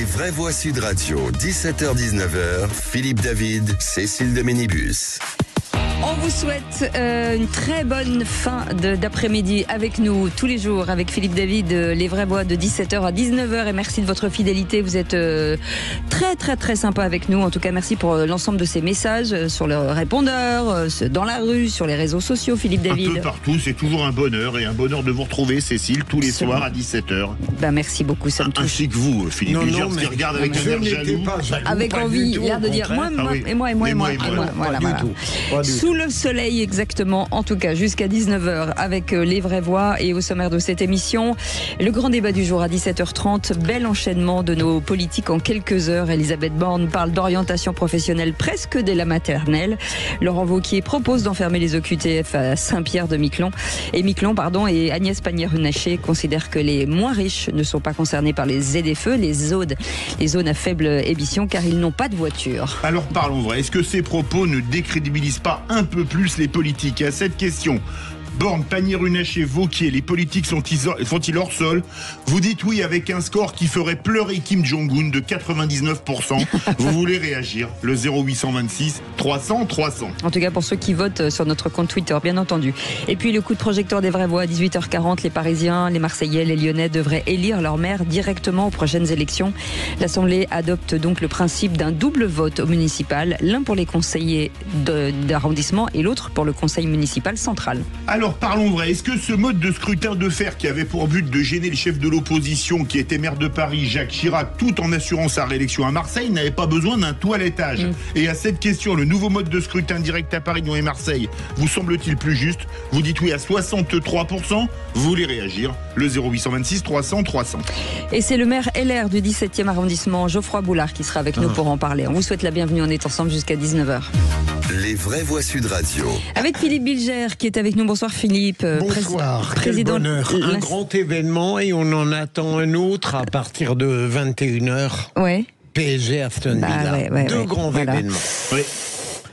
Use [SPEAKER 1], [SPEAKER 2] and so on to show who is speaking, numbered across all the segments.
[SPEAKER 1] Les vraies voix Sud Radio, 17h-19h, Philippe David, Cécile de Ménibus.
[SPEAKER 2] On vous souhaite une très bonne fin d'après-midi avec nous tous les jours, avec Philippe David, les vraies voix de 17h à 19h, et merci de votre fidélité. Vous êtes très très très sympa avec nous. En tout cas, merci pour l'ensemble de ces messages sur le répondeur, dans la rue, sur les réseaux sociaux, Philippe David.
[SPEAKER 3] Un peu partout, c'est toujours un bonheur, et un bonheur de vous retrouver, Cécile, tous les soirs à 17h.
[SPEAKER 2] Ben, merci beaucoup, ça me touche.
[SPEAKER 3] Ainsi que vous, Philippe Bilger, qui regarde avec un air jaloux.
[SPEAKER 2] Avec envie, l'air de dire moi, moi. Voilà. Sous le soleil, exactement, en tout cas jusqu'à 19h avec les vraies voix. Et au sommaire de cette émission, le grand débat du jour à 17h30. Bel enchaînement de nos politiques en quelques heures. Elisabeth Borne parle d'orientation professionnelle presque dès la maternelle. Laurent Wauquiez propose d'enfermer les OQTF à Saint-Pierre-de-Miquelon. Et Agnès Pannier-Runacher considère que les moins riches ne sont pas concernés par les ZFE, les zones à faible émission, car ils n'ont pas de voiture.
[SPEAKER 3] Alors parlons vrai, est-ce que ces propos ne décrédibilisent pas un peu plus les politiques? À cette question, Borne, Pannier-Runacher, Wauquiez, les politiques sont-ils hors sol? Vous dites oui avec un score qui ferait pleurer Kim Jong-un de 99%. Vous voulez réagir? Le 0826 300 300.
[SPEAKER 2] En tout cas pour ceux qui votent sur notre compte Twitter, bien entendu. Et puis le coup de projecteur des vraies voix à 18h40. Les Parisiens, les Marseillais, les Lyonnais devraient élire leur maire directement aux prochaines élections. L'Assemblée adopte donc le principe d'un double vote au municipal, l'un pour les conseillers d'arrondissement et l'autre pour le conseil municipal central.
[SPEAKER 3] Alors parlons vrai, est-ce que ce mode de scrutin de fer qui avait pour but de gêner le chef de l'opposition qui était maire de Paris, Jacques Chirac, tout en assurant sa réélection à Marseille, n'avait pas besoin d'un toilettage? Et à cette question, le nouveau mode de scrutin direct à Paris, Lyon et Marseille, vous semble-t-il plus juste? Vous dites oui à 63%, vous voulez réagir? Le 0826 300 300.
[SPEAKER 2] Et c'est le maire LR du 17e arrondissement, Geoffroy Boulard, qui sera avec nous pour en parler. On vous souhaite la bienvenue, on est ensemble jusqu'à 19h.
[SPEAKER 1] Les vraies voix Sud Radio.
[SPEAKER 2] Avec Philippe Bilger qui est avec nous. Bonsoir Philippe.
[SPEAKER 4] Bonsoir,
[SPEAKER 2] Président.
[SPEAKER 4] quel bonheur. Un grand événement et on en attend un autre à partir de 21h.
[SPEAKER 2] Ouais.
[SPEAKER 4] PSG Aston Villa. Deux grands événements.
[SPEAKER 3] Oui.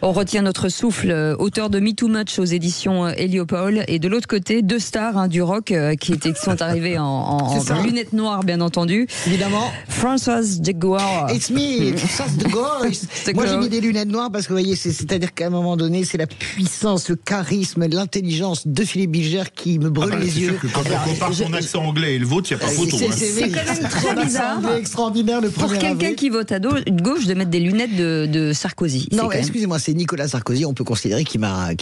[SPEAKER 2] On retient notre souffle, auteur de Me Too Much aux éditions Héliopoul, et de l'autre côté, deux stars du rock qui sont arrivées en lunettes noires, bien entendu.
[SPEAKER 5] Évidemment.
[SPEAKER 2] Françoise de Gaulle.
[SPEAKER 5] It's me, Françoise de Gaulle. Moi, j'ai mis des lunettes noires parce que, vous voyez, c'est-à-dire qu'à un moment donné, c'est la puissance, le charisme, l'intelligence de Philippe Bilger qui me brûle les yeux.
[SPEAKER 3] Sûr que quand on compare son accent anglais et le vôtre, il n'y a pas photo.
[SPEAKER 2] C'est quand même très bizarre.
[SPEAKER 5] Extraordinaire, le
[SPEAKER 2] pour quelqu'un qui vote à gauche de mettre des lunettes de Sarkozy.
[SPEAKER 5] Non, excusez-moi, c'est Nicolas Sarkozy, on peut considérer qu'il m'a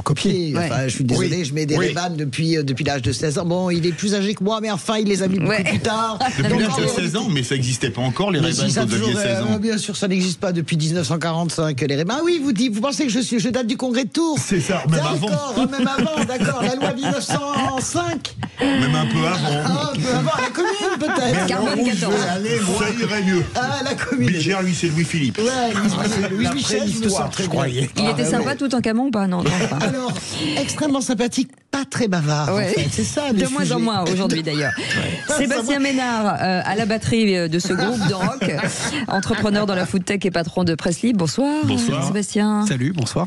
[SPEAKER 5] copié.
[SPEAKER 2] Ouais.
[SPEAKER 5] Enfin, je suis désolé, je mets des Ray-Ban depuis l'âge de 16 ans. Bon, il est plus âgé que moi, mais enfin, il les a mis beaucoup plus tard.
[SPEAKER 3] Depuis l'âge de 16 ans, mais ça n'existait pas encore, les Ray-Ban quand vous aviez 16 ans.
[SPEAKER 5] Bien sûr, ça n'existe pas depuis 1945, les Ray-Ban. Ah oui, vous pensez que je date du congrès de Tours?
[SPEAKER 3] C'est ça, même avant.
[SPEAKER 5] Même avant, d'accord. La loi 1905.
[SPEAKER 3] Même un peu avant.
[SPEAKER 5] Un peu avant, la commune peut-être.
[SPEAKER 2] Carbone 14.
[SPEAKER 3] Ça irait mieux.
[SPEAKER 5] Ah, la commune.
[SPEAKER 3] Bilger, lui, c'est Louis-Philippe.
[SPEAKER 5] Ouais, Louis Michel, il me semble très bien.
[SPEAKER 2] Il était sympa tout en camon ou pas? Non, pas.
[SPEAKER 5] Alors, extrêmement sympathique, pas très bavard.
[SPEAKER 2] Ouais.
[SPEAKER 5] En fait. C'est ça.
[SPEAKER 2] De moins en moins aujourd'hui d'ailleurs. Sébastien Ménard à la batterie de ce groupe de rock, entrepreneur dans la food tech et patron de Presse Libre. Bonsoir.
[SPEAKER 6] Bonsoir.
[SPEAKER 2] Sébastien.
[SPEAKER 6] Salut, bonsoir.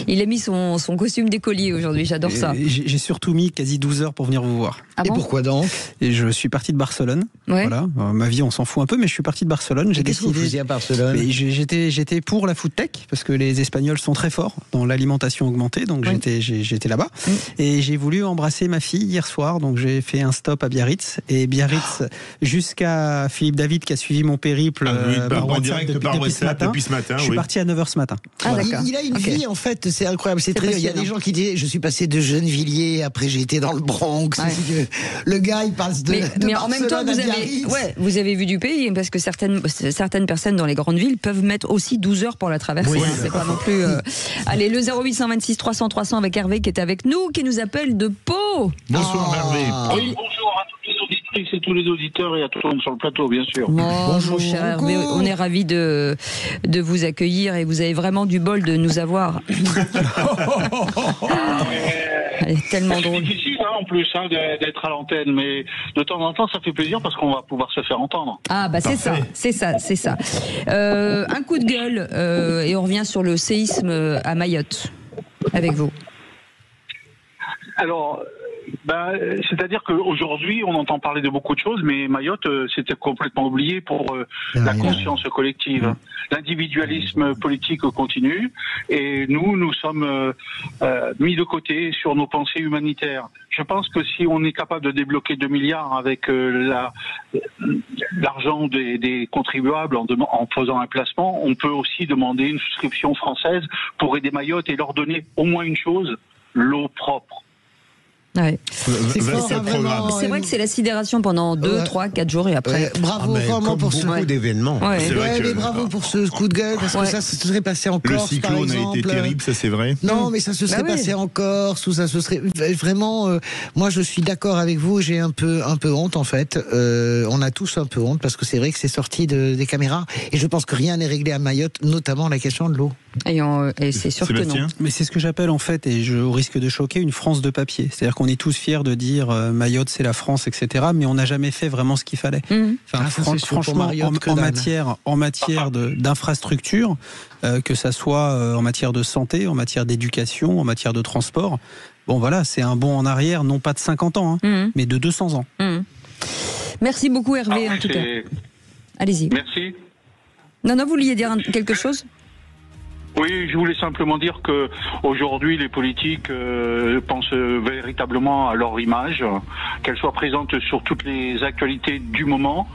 [SPEAKER 2] Il a mis son costume d'écolier aujourd'hui, j'adore ça.
[SPEAKER 6] J'ai surtout mis quasi 12 heures pour venir vous voir.
[SPEAKER 2] Ah bon?
[SPEAKER 5] Et pourquoi donc?
[SPEAKER 6] Et je suis parti de Barcelone.
[SPEAKER 2] Ouais.
[SPEAKER 6] Voilà. Ma vie, on s'en fout un peu, mais je suis parti de Barcelone.
[SPEAKER 5] Qu'est-ce que vous faisiez à Barcelone?
[SPEAKER 6] J'étais pour la food tech parce que les Espagnols sont très forts dans l'alimentation augmentée, donc j'étais là-bas. Et j'ai voulu embrasser ma fille hier soir, donc j'ai fait un stop à Biarritz. Et Biarritz jusqu'à Philippe David qui a suivi mon périple
[SPEAKER 3] en
[SPEAKER 6] WhatsApp
[SPEAKER 3] direct par WhatsApp depuis ce matin.
[SPEAKER 6] Je suis parti à 9h ce matin.
[SPEAKER 2] Ah, d'accord.
[SPEAKER 5] Il a une vie, en fait, c'est incroyable. C'est très. Il y a des gens qui disent, je suis passé de Gennevilliers, après j'ai été dans le Bronx.
[SPEAKER 2] Ouais.
[SPEAKER 5] Le gars, il passe de.
[SPEAKER 2] Mais en même temps, vous avez vu du pays, parce que certaines personnes dans les grandes villes peuvent mettre aussi 12 heures pour la traverser.
[SPEAKER 3] Oui,
[SPEAKER 2] c'est pas non plus. Allez, le 0826 300 300 avec Hervé qui est avec nous, qui nous appelle de Pau.
[SPEAKER 3] Bonsoir Hervé.
[SPEAKER 7] Oui, bonjour à toutes les auditrices et tous les auditeurs et à tout le monde sur le plateau, bien sûr.
[SPEAKER 2] Bonjour cher Hervé, on est ravis de vous accueillir et vous avez vraiment du bol de nous avoir. C'est tellement drôle.
[SPEAKER 7] C'est difficile en plus d'être à l'antenne, mais de temps en temps ça fait plaisir parce qu'on va pouvoir se faire entendre.
[SPEAKER 2] Ah bah c'est ça. Un coup de gueule et on revient sur le séisme à Mayotte avec vous.
[SPEAKER 7] Alors, C'est-à-dire qu'aujourd'hui, on entend parler de beaucoup de choses, mais Mayotte, c'était complètement oublié pour la conscience collective. L'individualisme politique continue, et nous sommes mis de côté sur nos pensées humanitaires. Je pense que si on est capable de débloquer 2 milliards avec l'argent des contribuables en faisant un placement, on peut aussi demander une souscription française pour aider Mayotte et leur donner au moins une chose, l'eau propre.
[SPEAKER 2] Ouais. C'est vrai que c'est la sidération pendant 2, 3, 4 jours et après.
[SPEAKER 5] Bravo vraiment pour ce
[SPEAKER 4] beaucoup d'événements.
[SPEAKER 5] Mais bravo pour ce coup de gueule, parce que ça se serait passé en Corse.
[SPEAKER 3] Le cyclone a été terrible, ça c'est vrai.
[SPEAKER 5] Non, mais ça se serait passé en Corse, ou ça se serait vraiment. Moi, je suis d'accord avec vous. J'ai un peu honte en fait. On a tous un peu honte parce que c'est vrai que c'est sorti des caméras, et je pense que rien n'est réglé à Mayotte, notamment la question de l'eau.
[SPEAKER 2] Et c'est sûr que non.
[SPEAKER 6] Mais c'est ce que j'appelle en fait, et je risque de choquer, une France de papier. C'est-à-dire qu'on est tous fiers de dire Mayotte c'est la France, etc. Mais on n'a jamais fait vraiment ce qu'il fallait. Franchement, en matière d'infrastructure, que ça soit en matière de santé, en matière d'éducation, en matière de transport, bon voilà, c'est un bond en arrière, non pas de 50 ans, mais de 200 ans.
[SPEAKER 2] Merci beaucoup Hervé, en tout cas. Allez-y.
[SPEAKER 7] Merci.
[SPEAKER 2] Non, vous vouliez dire quelque chose ?
[SPEAKER 7] Oui, je voulais simplement dire que aujourd'hui les politiques pensent véritablement à leur image, qu'elle soit présente sur toutes les actualités du moment,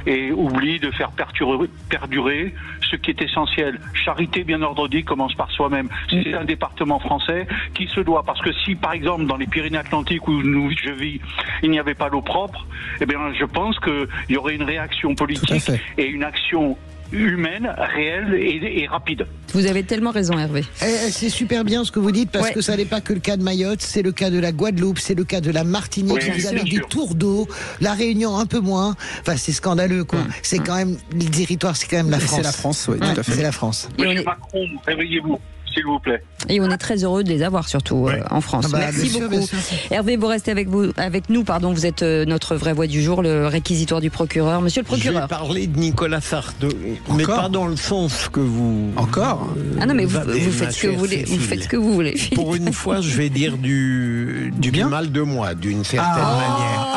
[SPEAKER 7] et oublient de faire perdurer ce qui est essentiel. Charité bien ordonnée commence par soi-même. C'est un département français qui se doit, parce que si par exemple dans les Pyrénées-Atlantiques où je vis, il n'y avait pas l'eau propre, eh bien je pense qu'il y aurait une réaction politique et une action humaine, réelle et rapide.
[SPEAKER 2] Vous avez tellement raison Hervé.
[SPEAKER 5] C'est super bien ce que vous dites, parce que ça n'est pas que le cas de Mayotte, c'est le cas de la Guadeloupe, c'est le cas de la Martinique, vous avez des tours d'eau, la Réunion un peu moins, enfin c'est scandaleux quoi. C'est quand même, le territoire c'est quand même la France.
[SPEAKER 6] C'est la France, oui, tout à fait.
[SPEAKER 5] C'est la France.
[SPEAKER 7] Monsieur Macron, réveillez-vous, s'il vous plaît.
[SPEAKER 2] Et on est très heureux de les avoir, surtout en France. Merci beaucoup. Hervé, vous restez avec nous. Vous êtes notre vraie voix du jour, le réquisitoire du procureur. Monsieur le procureur.
[SPEAKER 4] Je vais parler de Nicolas Sarkozy, mais pas dans le sens que vous...
[SPEAKER 2] Encore non, mais vous faites ce que vous voulez. Vous faites ce que vous voulez.
[SPEAKER 4] Pour une fois, je vais dire du mal de moi, d'une certaine manière.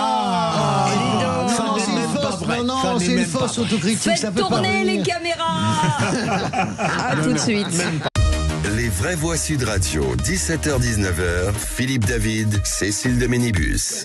[SPEAKER 5] Non, c'est une fausse autocritique.
[SPEAKER 2] Faites tourner les caméras. À tout de suite.
[SPEAKER 1] Les vraies voix Sud Radio, 17h-19h, Philippe David, Cécile de Ménibus.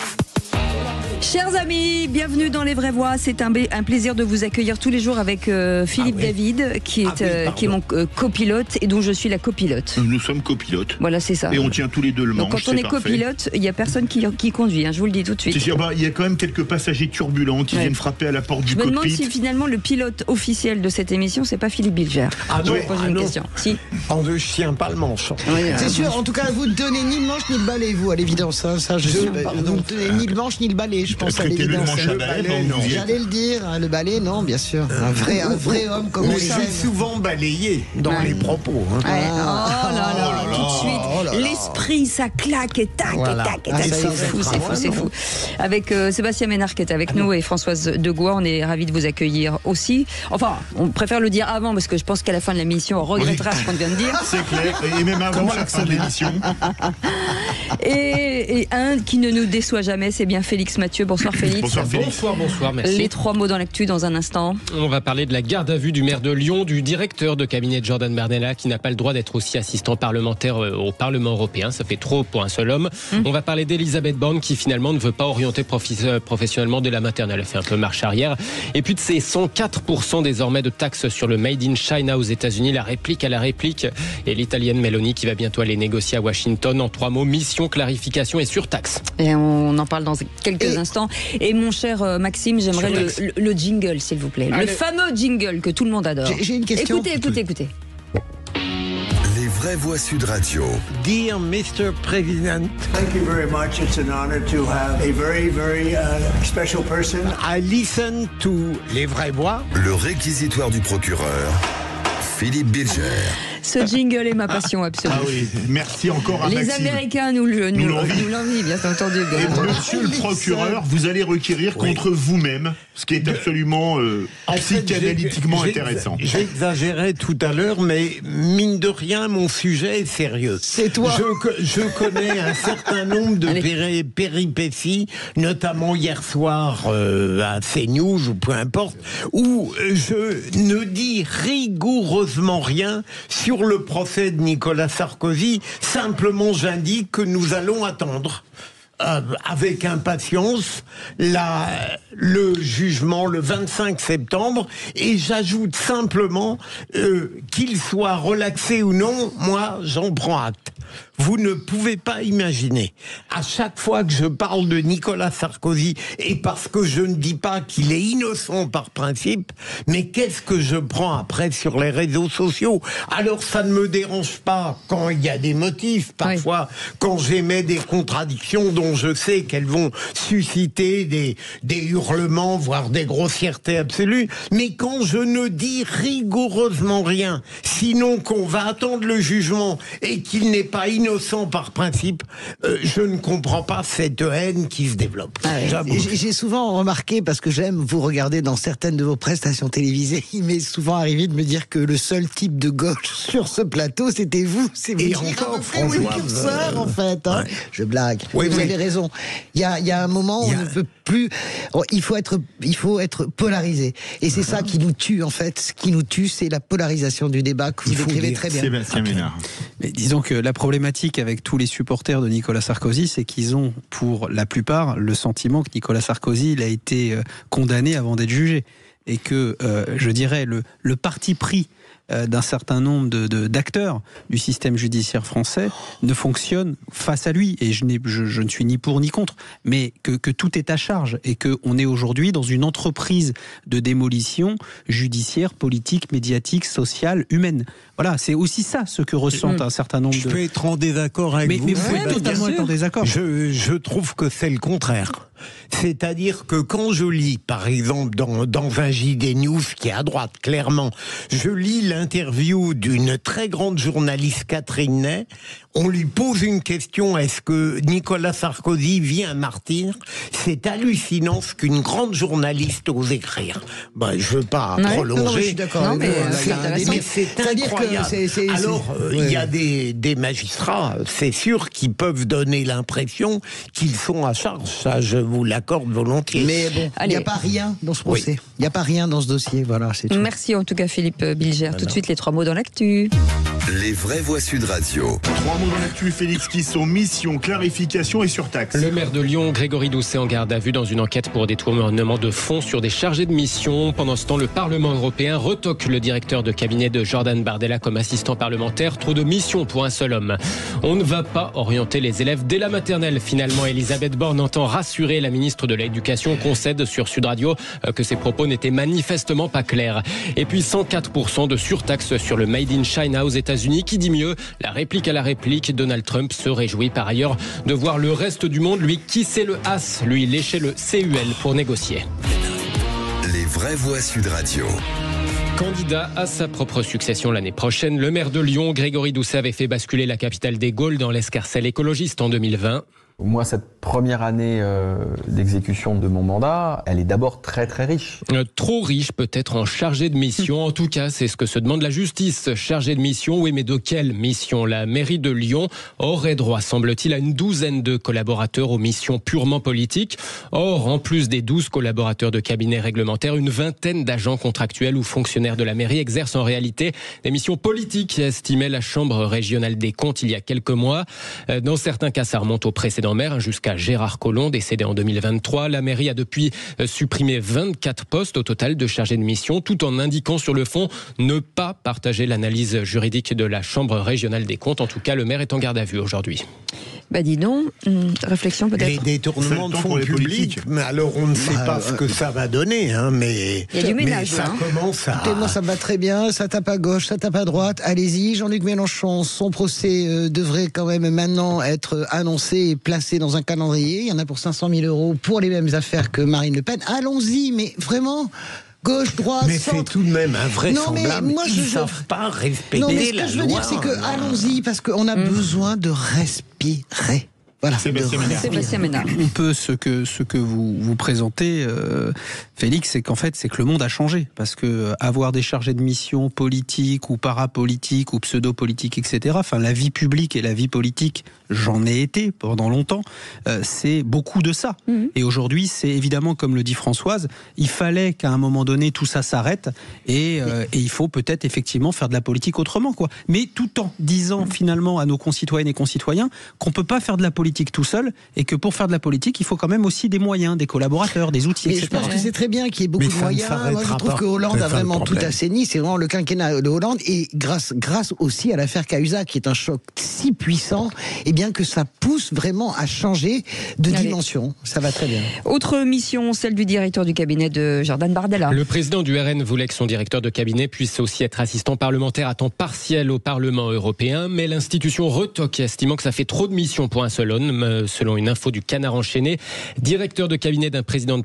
[SPEAKER 2] Chers amis, bienvenue dans Les Vraies Voix. C'est un plaisir de vous accueillir tous les jours avec Philippe David, qui est mon copilote et dont je suis la copilote.
[SPEAKER 3] Nous sommes copilotes.
[SPEAKER 2] Voilà, c'est ça.
[SPEAKER 3] Et on tient tous les deux le manche.
[SPEAKER 2] Donc quand on est copilote, il n'y a personne qui conduit, je vous le dis tout de suite.
[SPEAKER 3] C'est sûr, il y a quand même quelques passagers turbulents qui viennent frapper à la porte du cockpit.
[SPEAKER 2] Je me demande si finalement le pilote officiel de cette émission, c'est pas Philippe Bilger.
[SPEAKER 4] Je
[SPEAKER 2] pose une question. Si.
[SPEAKER 4] Je tiens pas le manche.
[SPEAKER 5] C'est sûr, en tout cas, vous ne donnez ni le manche ni le balai, vous, à l'évidence. Vous ne donnez ni le manche ni le balai, je pense, à l'évidence. J'allais le dire, le balai, non, bien sûr. Un vrai homme comme vous.
[SPEAKER 4] Je suis souvent balayé dans les propos.
[SPEAKER 2] Oh là, tout de suite. L'esprit, ça claque et tac, et tac. C'est fou. Avec Sébastien Ménard qui est avec nous et Françoise Degois, on est ravis de vous accueillir aussi. Enfin, on préfère le dire avant parce que je pense qu'à la fin de l'émission, on regrettera ce qu'on vient de dire.
[SPEAKER 3] C'est clair, et même avant la fin de l'émission.
[SPEAKER 2] Et un qui ne nous déçoit jamais, c'est bien Félix Mathieu. Bonsoir Félix.
[SPEAKER 8] Bonsoir, merci.
[SPEAKER 2] Les 3 mots dans l'actu dans un instant.
[SPEAKER 8] On va parler de la garde à vue du maire de Lyon, du directeur de cabinet de Jordan Bardella, qui n'a pas le droit d'être aussi assistant parlementaire au Parlement européen. Ça fait trop pour un seul homme. On va parler d'Elisabeth Borne, qui finalement ne veut pas orienter professionnellement dès la maternelle. Elle fait un peu marche arrière. Et puis de ces 104% désormais de taxes sur le Made in China aux États-Unis, la réplique à la réplique. Et l'italienne Meloni qui va bientôt aller négocier à Washington. En 3 mots, mission, clarification et surtaxe.
[SPEAKER 2] Et on en parle dans quelques instants. Et mon cher Maxime, j'aimerais le jingle, s'il vous plaît. Le fameux jingle que tout le monde adore.
[SPEAKER 5] J'ai une question.
[SPEAKER 2] Écoutez.
[SPEAKER 1] Les vraies voix Sud Radio.
[SPEAKER 4] Dear Mr. President,
[SPEAKER 9] thank you very much. It's an honor to have a very, very special person.
[SPEAKER 4] I listen to Les Vraies Voix.
[SPEAKER 1] Le réquisitoire du procureur, Philippe Bilger.
[SPEAKER 2] Ce jingle est ma passion absolue.
[SPEAKER 3] Ah oui, merci encore à
[SPEAKER 2] Les
[SPEAKER 3] Maxime.
[SPEAKER 2] Américains nous l'envient, bien entendu.
[SPEAKER 3] Et monsieur le procureur, vous allez requérir contre vous-même, ce qui est absolument psychanalytiquement intéressant.
[SPEAKER 4] J'exagérais tout à l'heure, mais mine de rien, mon sujet est sérieux.
[SPEAKER 5] C'est toi.
[SPEAKER 4] Je connais un certain nombre de péripéties, notamment hier soir à CNews ou peu importe, où je ne dis rigoureusement rien sur le procès de Nicolas Sarkozy. Simplement, j'indique que nous allons attendre avec impatience le jugement le 25 septembre, et j'ajoute simplement qu'il soit relaxé ou non, moi j'en prends acte. Vous ne pouvez pas imaginer, à chaque fois que je parle de Nicolas Sarkozy, et parce que je ne dis pas qu'il est innocent par principe, mais qu'est-ce que je prends après sur les réseaux sociaux? Alors ça ne me dérange pas quand il y a des motifs, parfois quand j'émets des contradictions dont je sais qu'elles vont susciter des hurlements, voire des grossièretés absolues, mais quand je ne dis rigoureusement rien, sinon qu'on va attendre le jugement et qu'il n'est pas innocent par principe, je ne comprends pas cette haine qui se développe.
[SPEAKER 5] J'ai souvent remarqué, parce que j'aime vous regarder dans certaines de vos prestations télévisées, il m'est souvent arrivé de me dire que le seul type de gauche sur ce plateau, c'était vous. C'est vous.
[SPEAKER 4] Et encore,
[SPEAKER 5] François, en fait. Hein. Je blague. Oui, vous avez raison. Il y a un moment où on ne peut plus. Il faut être polarisé. Et c'est ça qui nous tue, en fait. Ce qui nous tue, c'est la polarisation du débat que vous décrivez très bien.
[SPEAKER 3] Sébastien Ménard.
[SPEAKER 6] Mais disons que la problématique avec tous les supporters de Nicolas Sarkozy, c'est qu'ils ont, pour la plupart, le sentiment que Nicolas Sarkozy il a été condamné avant d'être jugé. Et que, je dirais, le parti pris d'un certain nombre d'acteurs du système judiciaire français ne fonctionne face à lui. Et je ne suis ni pour ni contre, mais que tout est à charge et qu'on est aujourd'hui dans une entreprise de démolition judiciaire, politique, médiatique, sociale, humaine. Voilà, c'est aussi ça ce que ressentent un certain nombre de...
[SPEAKER 4] Je peux être en désaccord avec vous.
[SPEAKER 6] Mais vous pouvez totalement être en désaccord.
[SPEAKER 4] Je trouve que c'est le contraire. C'est-à-dire que quand je lis, par exemple, dans un JD News qui est à droite, clairement, je lis l'interview d'une très grande journaliste, Catherine Ney, on lui pose une question, est-ce que Nicolas Sarkozy vit un martyr? C'est hallucinant ce qu'une grande journaliste ose écrire. Ben, je ne veux pas prolonger.
[SPEAKER 5] Non, je suis d'accord.
[SPEAKER 4] Mais c'est incroyable. Alors, il y a des magistrats, c'est sûr, qui peuvent donner l'impression qu'ils sont à charge. Ça, je vous l'accorde volontiers.
[SPEAKER 5] Mais bon, il n'y a pas rien dans ce procès. Il n'y a pas rien dans ce dossier. Voilà, c'est tout.
[SPEAKER 2] Merci en tout cas, Philippe Bilger. Tout de suite, les 3 mots dans l'actu.
[SPEAKER 1] Les vraies voix Sud Radio.
[SPEAKER 3] 3 mots dans l'actu, Félix, qui sont mission, clarification et surtaxe.
[SPEAKER 8] Le maire de Lyon, Grégory Doucet, en garde à vue dans une enquête pour détournement de fonds sur des chargés de mission. Pendant ce temps, le Parlement européen retoque le directeur de cabinet de Jordan Bardella comme assistant parlementaire. Trop de missions pour un seul homme. On ne va pas orienter les élèves dès la maternelle. Finalement, Elisabeth Borne entend rassurer la ministre de l'Éducation, concède sur Sud Radio que ses propos n'étaient manifestement pas clairs. Et puis 104% de surtaxe sur le Made in China aux États-Unis. Qui dit mieux? La réplique à la réplique. Donald Trump se réjouit par ailleurs de voir le reste du monde lui kisser le as, lui lécher le CUL pour négocier.
[SPEAKER 1] Les vraies voix Sud Radio.
[SPEAKER 8] Candidat à sa propre succession l'année prochaine, le maire de Lyon, Grégory Doucet, avait fait basculer la capitale des Gaules dans l'escarcelle écologiste en 2020.
[SPEAKER 10] Moi, cette première année d'exécution de mon mandat, elle est d'abord très très riche.
[SPEAKER 8] Trop riche peut-être en chargé de mission. En tout cas, c'est ce que se demande la justice. Chargé de mission, oui, mais de quelle mission? La mairie de Lyon aurait droit, semble-t-il, à une douzaine de collaborateurs aux missions purement politiques. Or, en plus des 12 collaborateurs de cabinet réglementaire, une vingtaine d'agents contractuels ou fonctionnaires de la mairie exercent en réalité des missions politiques, estimait la Chambre régionale des comptes il y a quelques mois. Dans certains cas, ça remonte au précédent maire, jusqu'à Gérard Collomb, décédé en 2023. La mairie a depuis supprimé 24 postes au total de chargés de mission, tout en indiquant sur le fond ne pas partager l'analyse juridique de la Chambre régionale des comptes. En tout cas, le maire est en garde à vue aujourd'hui.
[SPEAKER 2] Bah dis donc, réflexion peut-être.
[SPEAKER 4] Les détournements de fonds publics, mais alors on ne sait pas ce que ça va donner, hein, mais
[SPEAKER 2] il y a du ménage,
[SPEAKER 4] ça commence à...
[SPEAKER 5] Écoutez, moi ça me va très bien, ça tape à gauche, ça tape à droite, allez-y. Jean-Luc Mélenchon, son procès devrait quand même maintenant être annoncé et placé dans un calendrier. Il y en a pour 500 000 € pour les mêmes affaires que Marine Le Pen. Allons-y, mais vraiment... gauche, droite,
[SPEAKER 4] mais
[SPEAKER 5] centre.
[SPEAKER 4] c'est tout de même invraisemblable.
[SPEAKER 5] Non, mais moi,
[SPEAKER 4] ils ne savent pas respecter la loi.
[SPEAKER 5] Non, mais ce que je veux dire, c'est que allons-y, parce qu'on a besoin de respirer. Voilà.
[SPEAKER 2] Sébastien Ménard.
[SPEAKER 6] On peut, ce que vous présentez, Félix, c'est qu'en fait, c'est que le monde a changé. Parce que avoir des chargés de mission politiques ou parapolitiques ou pseudo-politiques, etc., enfin, la vie publique et la vie politique, j'en ai été pendant longtemps, c'est beaucoup de ça. Et aujourd'hui, c'est évidemment, comme le dit Françoise, il fallait qu'à un moment donné, tout ça s'arrête et il faut peut-être effectivement faire de la politique autrement, quoi. Mais tout en disant finalement à nos concitoyennes et concitoyens qu'on peut pas faire de la politique tout seul et que pour faire de la politique, il faut quand même aussi des moyens, des collaborateurs, des outils, etc.
[SPEAKER 5] Je pense que c'est très bien qu'il y ait beaucoup de moyens. Moi, je trouve que Hollande a vraiment tout assaini. C'est vraiment le quinquennat de Hollande et grâce aussi à l'affaire Cahuzac, qui est un choc si puissant, et bien que ça pousse vraiment à changer de dimension. Ça va très bien.
[SPEAKER 2] Autre mission, celle du directeur du cabinet de Jordan Bardella.
[SPEAKER 8] Le président du RN voulait que son directeur de cabinet puisse aussi être assistant parlementaire à temps partiel au Parlement européen, mais l'institution retoque, estimant que ça fait trop de missions pour un seul homme. Selon une info du Canard enchaîné, directeur de cabinet d'un président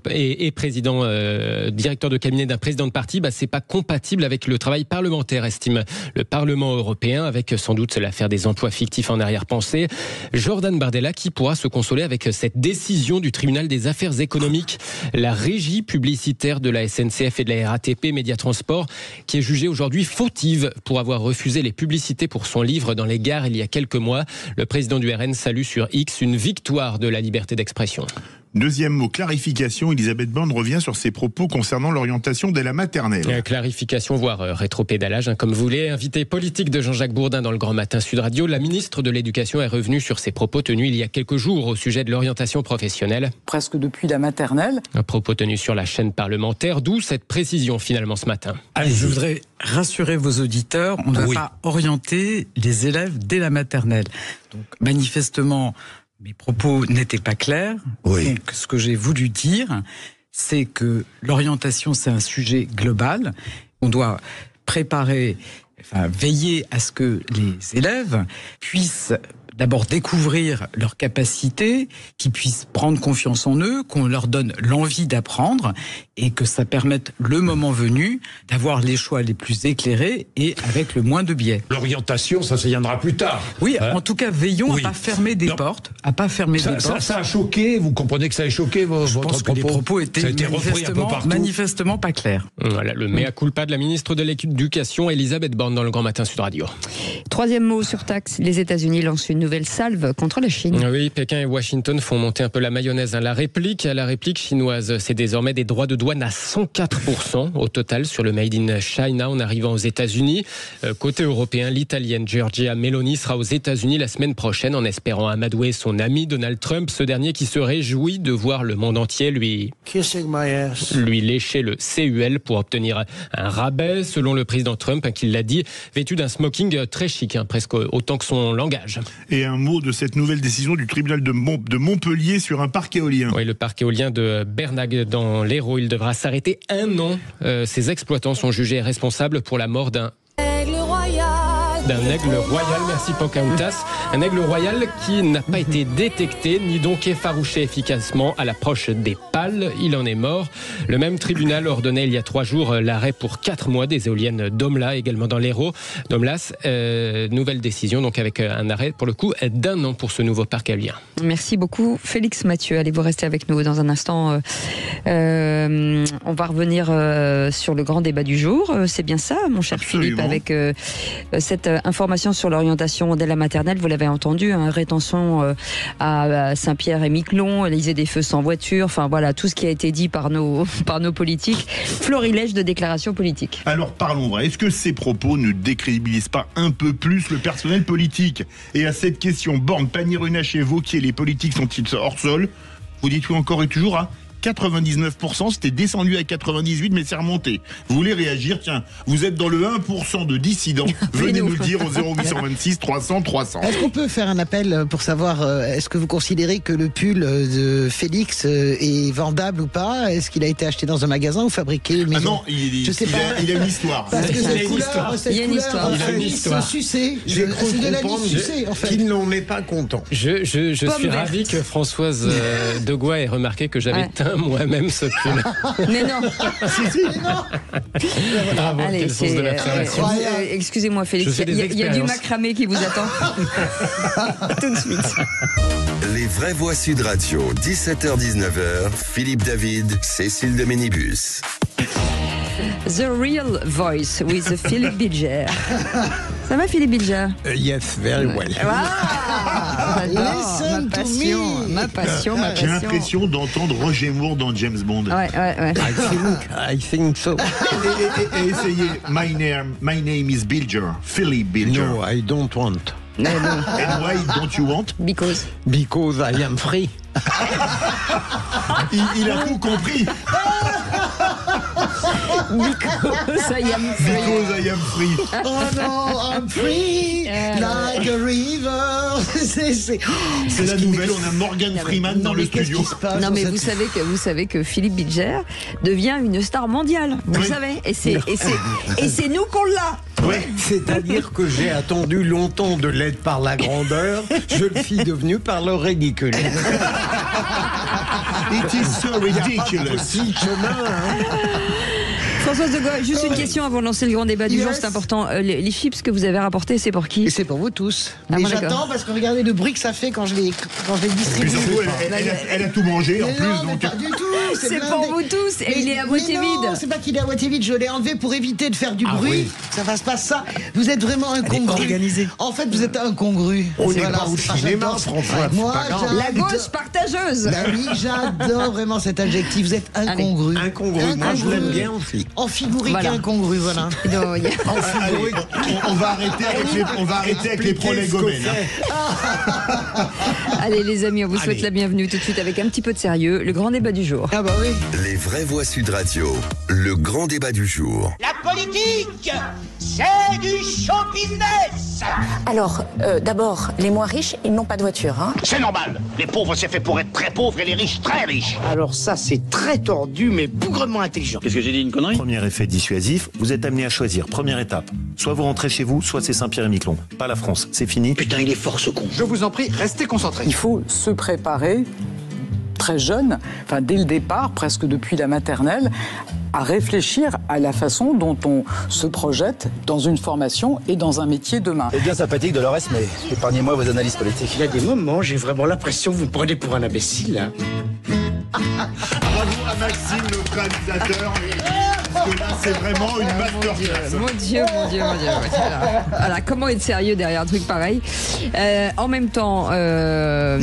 [SPEAKER 8] directeur de cabinet d'un président de parti, c'est pas compatible avec le travail parlementaire, estime le Parlement européen, avec sans doute l'affaire des emplois fictifs en arrière-pensée. Jordan Bardella qui pourra se consoler avec cette décision du tribunal des affaires économiques, la régie publicitaire de la SNCF et de la RATP Média Transport, qui est jugée aujourd'hui fautive pour avoir refusé les publicités pour son livre dans les gares il y a quelques mois. Le président du RN salue sur X une victoire de la liberté d'expression.
[SPEAKER 3] Deuxième mot, clarification. Elisabeth Borne revient sur ses propos concernant l'orientation dès la maternelle.
[SPEAKER 8] Clarification, voire rétropédalage, comme vous voulez. Invité politique de Jean-Jacques Bourdin dans le Grand Matin Sud Radio, la ministre de l'Éducation est revenue sur ses propos tenus il y a quelques jours au sujet de l'orientation professionnelle.
[SPEAKER 11] Presque depuis la maternelle.
[SPEAKER 8] Un propos tenu sur la chaîne parlementaire, d'où cette précision finalement ce matin.
[SPEAKER 11] Je voudrais rassurer vos auditeurs, on ne va pas orienter les élèves dès la maternelle. Donc manifestement, mes propos n'étaient pas clairs. Donc, ce que j'ai voulu dire, c'est que l'orientation, c'est un sujet global. On doit veiller à ce que les élèves puissent d'abord découvrir leurs capacités, qu'ils puissent prendre confiance en eux, qu'on leur donne l'envie d'apprendre et que ça permette, le moment venu, d'avoir les choix les plus éclairés et avec le moins de biais.
[SPEAKER 12] L'orientation, ça viendra plus tard.
[SPEAKER 11] Oui, en tout cas, veillons à pas fermer des portes,
[SPEAKER 12] Ça a choqué, vous comprenez que ça a choqué votre propos.
[SPEAKER 11] Je pense que les propos étaient manifestement pas clairs.
[SPEAKER 8] Voilà, le mea culpa de la ministre de l'Éducation, Elisabeth Borne, dans le Grand Matin Sud Radio.
[SPEAKER 2] Troisième mot sur taxe, les États-Unis lancent une nouvelle salve contre la Chine.
[SPEAKER 8] Oui, Pékin et Washington font monter un peu la mayonnaise. La réplique chinoise, c'est désormais des droits de douane à 104% au total sur le Made in China en arrivant aux États-Unis. Côté européen, l'Italienne Giorgia Meloni sera aux États-Unis la semaine prochaine en espérant amadouer son ami Donald Trump, ce dernier qui se réjouit de voir le monde entier lui lécher le CUL pour obtenir un rabais, selon le président Trump, qui l'a dit, vêtu d'un smoking très chic, presque autant que son langage.
[SPEAKER 3] Et un mot de cette nouvelle décision du tribunal de Montpellier sur un parc éolien.
[SPEAKER 8] Oui, le parc éolien de Bernag dans l'Hérault, il devra s'arrêter 1 an. Ses exploitants sont jugés responsables pour la mort d'un aigle royal, merci Pocahontas. Un aigle royal qui n'a pas été détecté, ni donc effarouché efficacement à l'approche des pales. Il en est mort. Le même tribunal ordonnait il y a 3 jours l'arrêt pour 4 mois des éoliennes d'Omla, également dans l'Hérault. D'Omlas, nouvelle décision, donc avec un arrêt pour le coup d'1 an pour ce nouveau parc éolien.
[SPEAKER 2] Merci beaucoup Félix Mathieu. Allez, vous restez avec nous dans un instant. On va revenir sur le grand débat du jour. C'est bien ça, mon cher Philippe, avec cette information sur l'orientation dès la maternelle. Vous l'avez entendu, rétention à Saint-Pierre et Miquelon, Élysée des Feux sans voiture, enfin voilà, tout ce qui a été dit par nos politiques. Florilège de déclarations politiques.
[SPEAKER 3] Alors parlons vrai, est-ce que ces propos ne décrédibilisent pas un peu plus le personnel politique? Et à cette question, Borne, Pannier-Runacher, Wauquiez, les politiques sont-ils hors sol? Vous dites oui encore et toujours à 99%, c'était descendu à 98%, mais c'est remonté. Vous voulez réagir? Tiens, vous êtes dans le 1% de dissidents. Venez nous le dire au 0826 300 300.
[SPEAKER 5] Est-ce qu'on peut faire un appel pour savoir, est-ce que vous considérez que le pull de Félix est vendable ou pas? Est-ce qu'il a été acheté dans un magasin ou fabriqué maison?
[SPEAKER 3] Ah non, je sais pas. Il a une histoire.
[SPEAKER 5] Parce que cette couleur,
[SPEAKER 2] il y a une histoire.
[SPEAKER 5] C'est sucé.
[SPEAKER 4] J'ai cru comprendre qu'il n'en est pas content.
[SPEAKER 8] Je suis ravi que Françoise Degois ait remarqué que j'avais teint peint moi-même ce pull.
[SPEAKER 2] Mais non.
[SPEAKER 8] Bravo,
[SPEAKER 2] Allez,
[SPEAKER 8] quel sens de l'observation.
[SPEAKER 2] Excusez-moi Félix, il y a du macramé qui vous attend. Tout de suite.
[SPEAKER 1] Les vraies voix Sud Radio, 17h-19h, Philippe David, Cécile de Ménibus.
[SPEAKER 2] The Real Voice with Philippe Bilger. Ça va Philippe Bilger?
[SPEAKER 4] Yes, very well.
[SPEAKER 2] Listen to me. Ma passion.
[SPEAKER 3] J'ai l'impression d'entendre Roger Moore dans James Bond.
[SPEAKER 2] Ouais.
[SPEAKER 4] I think so.
[SPEAKER 3] Et essayez My name is Bilger, Philippe Bilger.
[SPEAKER 4] No, I don't want.
[SPEAKER 2] No.
[SPEAKER 3] And why don't you want?
[SPEAKER 2] Because
[SPEAKER 4] I am free.
[SPEAKER 3] Il a tout compris.
[SPEAKER 2] Because I am free.
[SPEAKER 5] Oh no, I'm free like a river.
[SPEAKER 3] C'est la nouvelle, on a Morgan Freeman dans le studio.
[SPEAKER 2] Non mais vous savez que Philippe Bilger devient une star mondiale. Vous savez, et c'est nous qu'on l'a.
[SPEAKER 4] Oui, c'est-à-dire que j'ai attendu longtemps de l'aide par la grandeur, je le suis devenu par le ridicule.
[SPEAKER 3] It is so ridiculous.
[SPEAKER 2] Françoise de Gaulle, juste une question avant de lancer le grand débat du jour, c'est important. Les chips que vous avez rapportés, c'est pour qui?
[SPEAKER 5] Et c'est pour vous tous. Mais j'attends parce que regardez le bruit que ça fait quand je les distribue.
[SPEAKER 3] Elle a tout mangé en plus.
[SPEAKER 5] Non,
[SPEAKER 3] donc...
[SPEAKER 5] pas du tout.
[SPEAKER 2] C'est pour vous tous et il est à moitié vide.
[SPEAKER 5] Non, c'est pas qu'il est à moitié vide, je l'ai enlevé pour éviter de faire du bruit. Oui. Ça fasse pas ça. Vous êtes vraiment incongru.
[SPEAKER 6] Organisé.
[SPEAKER 5] En fait, vous êtes incongru.
[SPEAKER 4] On n'est pas au cinéma, François.
[SPEAKER 5] Moi,
[SPEAKER 2] la gauche partageuse.
[SPEAKER 5] Oui, j'adore vraiment cet adjectif. Vous êtes incongru.
[SPEAKER 4] Incongru. Moi, je l'aime bien aussi.
[SPEAKER 5] En figurique incongru, voilà.
[SPEAKER 3] On va arrêter avec les prolégomènes.
[SPEAKER 2] Allez les amis, on vous souhaite la bienvenue tout de suite avec un petit peu de sérieux. Le grand débat du jour.
[SPEAKER 5] Ah bah oui.
[SPEAKER 1] Les vraies voix Sud Radio, le grand débat du jour.
[SPEAKER 13] La politique, c'est du show business.
[SPEAKER 14] Alors, d'abord, les moins riches, ils n'ont pas de voiture. Hein.
[SPEAKER 13] C'est normal. Les pauvres, c'est fait pour être très pauvres et les riches, très riches.
[SPEAKER 15] Alors ça, c'est très tordu, mais bougrement intelligent.
[SPEAKER 16] Qu'est-ce que j'ai dit, une connerie? Premier effet dissuasif, vous êtes amené à choisir. Première étape, soit vous rentrez chez vous, soit c'est Saint-Pierre-et-Miquelon. Pas la France, c'est fini.
[SPEAKER 15] Putain, il est fort ce con.
[SPEAKER 11] Je vous en prie, restez concentrés. Il faut se préparer très jeune, enfin dès le départ, presque depuis la maternelle, à réfléchir à la façon dont on se projette dans une formation et dans un métier demain.
[SPEAKER 17] C'est bien sympathique, Dolores, mais épargnez-moi vos analyses politiques.
[SPEAKER 15] Il y a des moments, j'ai vraiment l'impression que vous me prenez pour un imbécile.
[SPEAKER 3] Bravo à Maxime, notre réalisateur. Parce que là, c'est vraiment une masterclass.
[SPEAKER 2] Mon Dieu. Voilà, comment être sérieux derrière un truc pareil? En même temps...
[SPEAKER 5] là, on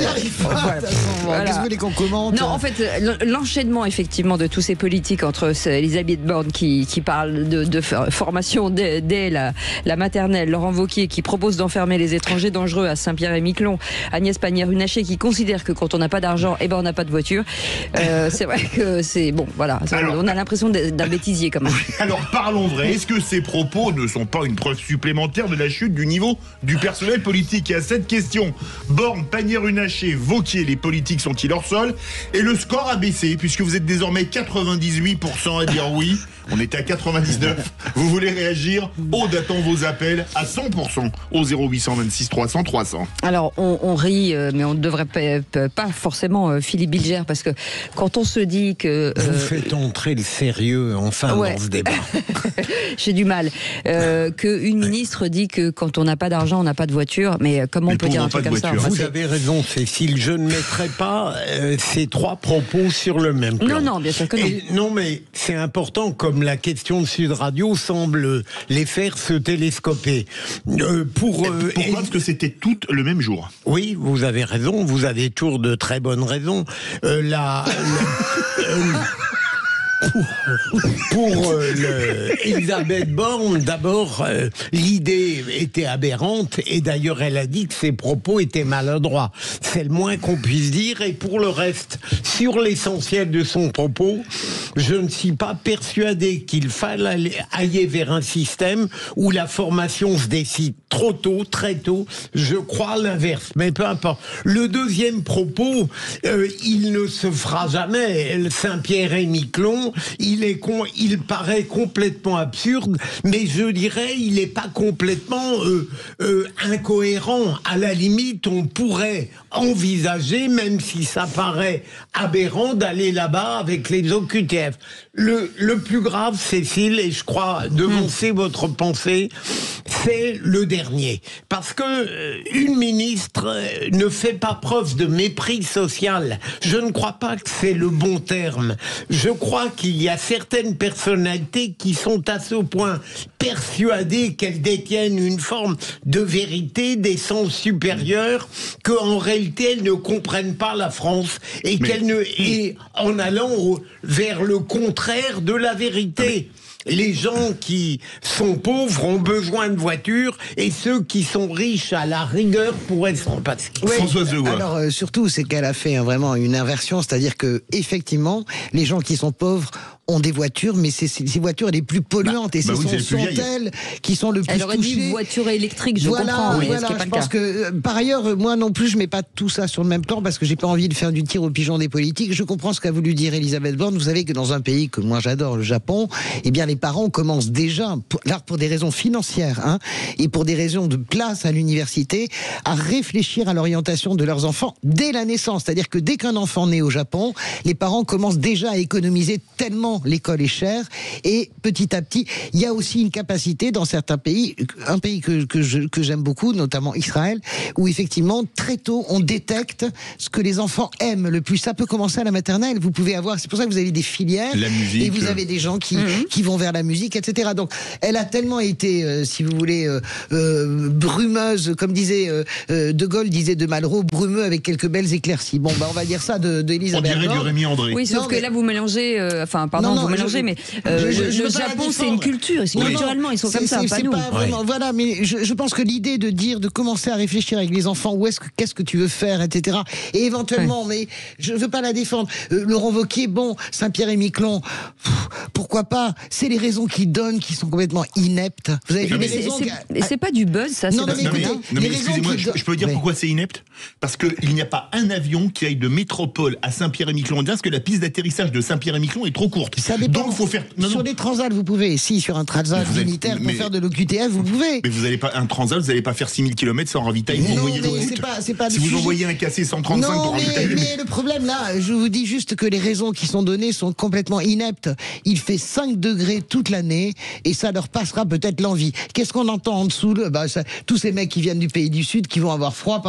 [SPEAKER 5] n'y arrive pas. Voilà. Qu'est-ce que vous voulez qu'on commente?
[SPEAKER 2] Non, en fait, l'enchaînement, effectivement, de tous ces politiques entre Elisabeth Borne qui parle de formation dès la maternelle, Laurent Wauquiez qui propose d'enfermer les étrangers dangereux à Saint-Pierre-et-Miquelon, Agnès Pannier-Runacher qui considère que quand on n'a pas d'argent, on n'a pas de voiture. C'est vrai que c'est... Bon, voilà. On a l'impression d'un bêtisier, quand même.
[SPEAKER 3] Alors, parlons vrai. Est-ce que ces propos ne sont pas une preuve supplémentaire de la chute du niveau du personnel politique? Et à cette question, Borne, Pannier-Runacher, Wauquiez, les politiques sont-ils hors sol? Et le score a baissé, puisque vous êtes désormais 98% à dire oui. On était à 99. Vous voulez réagir? Aude attend vos appels à 100% au 0826 300 300.
[SPEAKER 2] Alors, on rit, mais on ne devrait pas forcément Philippe Bilger, parce que quand on se dit que...
[SPEAKER 4] Vous faites entrer le sérieux, enfin, dans ce débat.
[SPEAKER 2] J'ai du mal. Qu'une ministre dit que quand on n'a pas d'argent, on n'a pas de voiture, mais comment on peut dire un truc comme ça?
[SPEAKER 4] Vous avez raison, Cécile, je ne mettrai pas ces trois propos sur le même plan.
[SPEAKER 2] Non, bien sûr que non.
[SPEAKER 4] Non, mais c'est important, comme la question de Sud Radio semble les faire se télescoper.
[SPEAKER 3] Pourquoi? Parce que c'était toutes le même jour.
[SPEAKER 4] Oui, vous avez raison, vous avez toujours de très bonnes raisons. Pour Elisabeth Borne, d'abord, l'idée était aberrante et d'ailleurs elle a dit que ses propos étaient maladroits. C'est le moins qu'on puisse dire. Et pour le reste, sur l'essentiel de son propos, je ne suis pas persuadé qu'il faille aller vers un système où la formation se décide trop tôt, très tôt. Je crois l'inverse, mais peu importe. Le deuxième propos, il ne se fera jamais. Saint-Pierre-et-Miquelon, fond, il paraît complètement absurde, mais je dirais, il n'est pas complètement incohérent. À la limite, on pourrait envisager, même si ça paraît aberrant, d'aller là-bas avec les OQTF. Le plus grave, Cécile, et je crois devancer votre pensée, c'est le dernier. Parce que une ministre ne fait pas preuve de mépris social. Je ne crois pas que c'est le bon terme. Je crois qu'il y a certaines personnalités qui sont à ce point persuadées qu'elles détiennent une forme de vérité, d'essence supérieure, qu'en réalité elles ne comprennent pas la France et et en allant vers le contraire de la vérité. Les gens qui sont pauvres ont besoin de voitures et ceux qui sont riches, à la rigueur, pourraient s'en passer.
[SPEAKER 5] Oui. Françoise Legois. Alors, surtout, c'est qu'elle a fait vraiment une inversion, c'est-à-dire que effectivement, les gens qui sont pauvres ont des voitures, mais c'est ces voitures les plus polluantes et ce sont elles qui sont le plus touchées. Elle aurait dit
[SPEAKER 2] une voiture électrique, je comprends.
[SPEAKER 5] Oui, voilà, je pense que par ailleurs, moi non plus, je mets pas tout ça sur le même plan parce que j'ai pas envie de faire du tir au pigeon des politiques. Je comprends ce qu'a voulu dire Elisabeth Borne. Vous savez que dans un pays que moi j'adore, le Japon, eh bien les parents commencent déjà, là pour des raisons financières, et pour des raisons de place à l'université, à réfléchir à l'orientation de leurs enfants dès la naissance. C'est-à-dire que dès qu'un enfant naît au Japon, les parents commencent déjà à économiser tellement l'école est chère et petit à petit, il y a aussi une capacité dans certains pays, un pays que j'aime beaucoup, notamment Israël, où effectivement très tôt on détecte ce que les enfants aiment le plus. Ça peut commencer à la maternelle. Vous pouvez avoir, c'est pour ça que vous avez des filières
[SPEAKER 3] la musique,
[SPEAKER 5] et vous avez des gens qui vont vers la musique, etc. Donc elle a tellement été, si vous voulez, brumeuse, comme disait De Gaulle disait de Malraux, brumeux avec quelques belles éclaircies. Bon, on va dire ça d'Elisabeth Borne.
[SPEAKER 3] On dirait du Rémi André.
[SPEAKER 2] Oui, sauf que là vous mélangez, vous mélangez, mais le Japon c'est une culture, culturellement ils sont comme ça, pas nous.
[SPEAKER 5] Vraiment, voilà, mais je pense que l'idée de commencer à réfléchir avec les enfants, qu'est-ce que tu veux faire, etc. Et éventuellement, mais je veux pas la défendre. Laurent Wauquiez, Saint-Pierre-et-Miquelon, pourquoi pas? C'est les raisons qu'ils donnent qui sont complètement ineptes. Vous avez vu les raisons.
[SPEAKER 2] C'est pas du buzz, ça.
[SPEAKER 5] Non, mais écoutez,
[SPEAKER 3] excusez-moi, je peux dire pourquoi c'est inepte? Parce qu'il n'y a pas un avion qui aille de métropole à Saint-Pierre-et-Miquelon parce que la piste d'atterrissage de Saint-Pierre-et-Miquelon est trop courte.
[SPEAKER 5] Ça dépend. Donc faut faire. Sur des transats, vous pouvez. Si sur un transat dignitaire pour faire de l'OQTF, vous pouvez.
[SPEAKER 3] Mais vous n'allez pas un transat, vous n'allez pas faire 6000 km sans ravitaillement.
[SPEAKER 5] Non, mais c'est pas.
[SPEAKER 3] Si vous envoyez un cassé 135 pour ravitailler.
[SPEAKER 5] Mais le problème là, je vous dis juste que les raisons qui sont données sont complètement ineptes. Il fait 5 degrés toute l'année et ça leur passera peut-être l'envie. Qu'est-ce qu'on entend en dessous? Tous ces mecs qui viennent du pays du Sud qui vont avoir froid.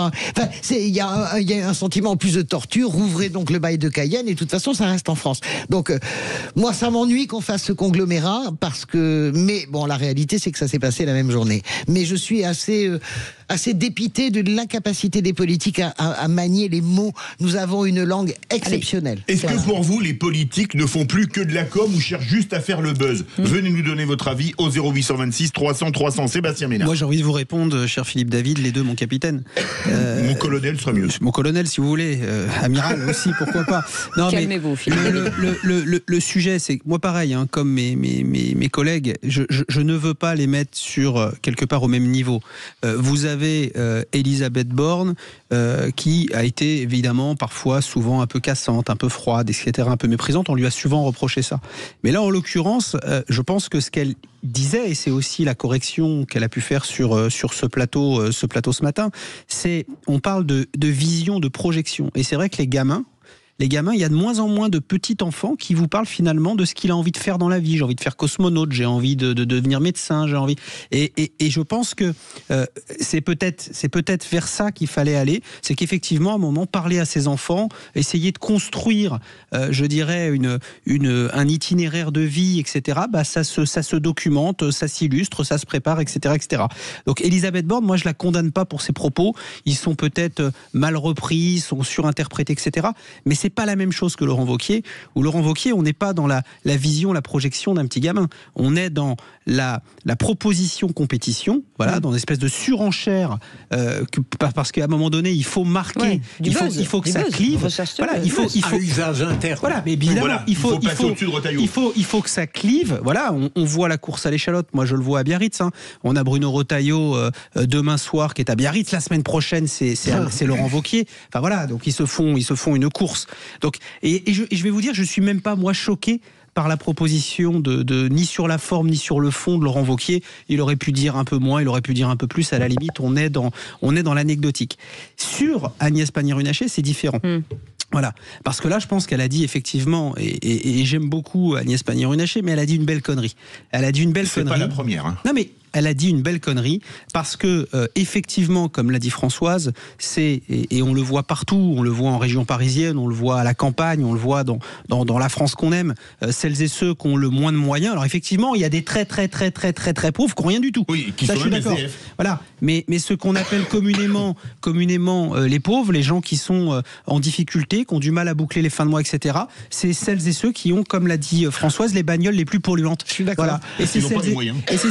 [SPEAKER 5] Il y a un sentiment en plus de torture. Rouvrez donc le bail de Cayenne et de toute façon ça reste en France. Donc moi ça m'ennuie qu'on fasse ce conglomérat mais bon, la réalité c'est que ça s'est passé la même journée. Mais je suis assez dépité de l'incapacité des politiques à manier les mots. Nous avons une langue exceptionnelle.
[SPEAKER 3] Est-ce que pour vous, les politiques ne font plus que de la com ou cherchent juste à faire le buzz? Venez nous donner votre avis au 0826 300 300. Sébastien Ménard.
[SPEAKER 6] Moi, j'ai envie de vous répondre, cher Philippe David, les deux, mon capitaine.
[SPEAKER 3] Mon colonel serait mieux.
[SPEAKER 6] Mon colonel, si vous voulez. Amiral aussi, pourquoi pas. Non,
[SPEAKER 2] calmez-vous, Philippe.
[SPEAKER 6] Le sujet, c'est que moi, pareil, comme mes collègues, je ne veux pas les mettre sur quelque part au même niveau. Vous avez Elisabeth Borne qui a été évidemment parfois souvent un peu cassante, un peu froide, etc., un peu méprisante. On lui a souvent reproché ça. Mais là, en l'occurrence, je pense que ce qu'elle disait, et c'est aussi la correction qu'elle a pu faire sur ce plateau ce matin, c'est on parle de vision, de projection. Et c'est vrai que les gamins, il y a de moins en moins de petits enfants qui vous parlent finalement de ce qu'il a envie de faire dans la vie. J'ai envie de faire cosmonaute, j'ai envie de devenir médecin, j'ai envie. Et je pense que c'est peut-être vers ça qu'il fallait aller. C'est qu'effectivement, à un moment, parler à ses enfants, essayer de construire, je dirais, un itinéraire de vie, etc. Ça se documente, ça s'illustre, ça se prépare, etc., etc. Donc, Elisabeth Borne, moi, je la condamne pas pour ses propos. Ils sont peut-être mal repris, sont surinterprétés, etc. Mais c'est pas la même chose que Laurent Wauquiez, où Laurent Wauquiez, on n'est pas dans la vision, la projection d'un petit gamin. On est dans la proposition compétition, voilà, dans une espèce de surenchère, parce qu'à un moment donné, il faut marquer, il faut que ça clive. Voilà, il faut
[SPEAKER 4] usage interne.
[SPEAKER 6] Voilà, mais évidemment,
[SPEAKER 3] voilà,
[SPEAKER 6] il faut que ça clive. Voilà, on voit la course à l'échalote. Moi, je le vois à Biarritz. On a Bruno Retailleau demain soir qui est à Biarritz. La semaine prochaine, c'est Laurent Wauquiez. Enfin voilà, donc ils se font une course. Donc, et je vais vous dire, je suis même pas moi choqué par la proposition de ni sur la forme ni sur le fond de Laurent Wauquiez. Il aurait pu dire un peu moins, il aurait pu dire un peu plus. À la limite, on est dans l'anecdotique. Sur Agnès Pannier-Runacher, c'est différent. Voilà, parce que là, je pense qu'elle a dit effectivement, et j'aime beaucoup Agnès Pannier-Runacher, mais elle a dit une belle connerie. Elle a dit une belle connerie.
[SPEAKER 3] C'est pas la première. Hein.
[SPEAKER 6] Non, mais elle a dit une belle connerie parce que effectivement, comme l'a dit Françoise, et on le voit partout, on le voit en région parisienne, on le voit à la campagne, on le voit dans la France qu'on aime, celles et ceux qui ont le moins de moyens. Alors effectivement, il y a des très pauvres qui n'ont rien du tout.
[SPEAKER 3] Oui, qui
[SPEAKER 6] ça,
[SPEAKER 3] sont
[SPEAKER 6] je suis d'accord.
[SPEAKER 3] SDF.
[SPEAKER 6] Voilà, mais ce qu'on appelle communément les pauvres, les gens qui sont en difficulté, qui ont du mal à boucler les fins de mois, etc. C'est celles et ceux qui ont, comme l'a dit Françoise, les bagnoles les plus polluantes.
[SPEAKER 5] Je suis d'accord.
[SPEAKER 6] Voilà. Et c'est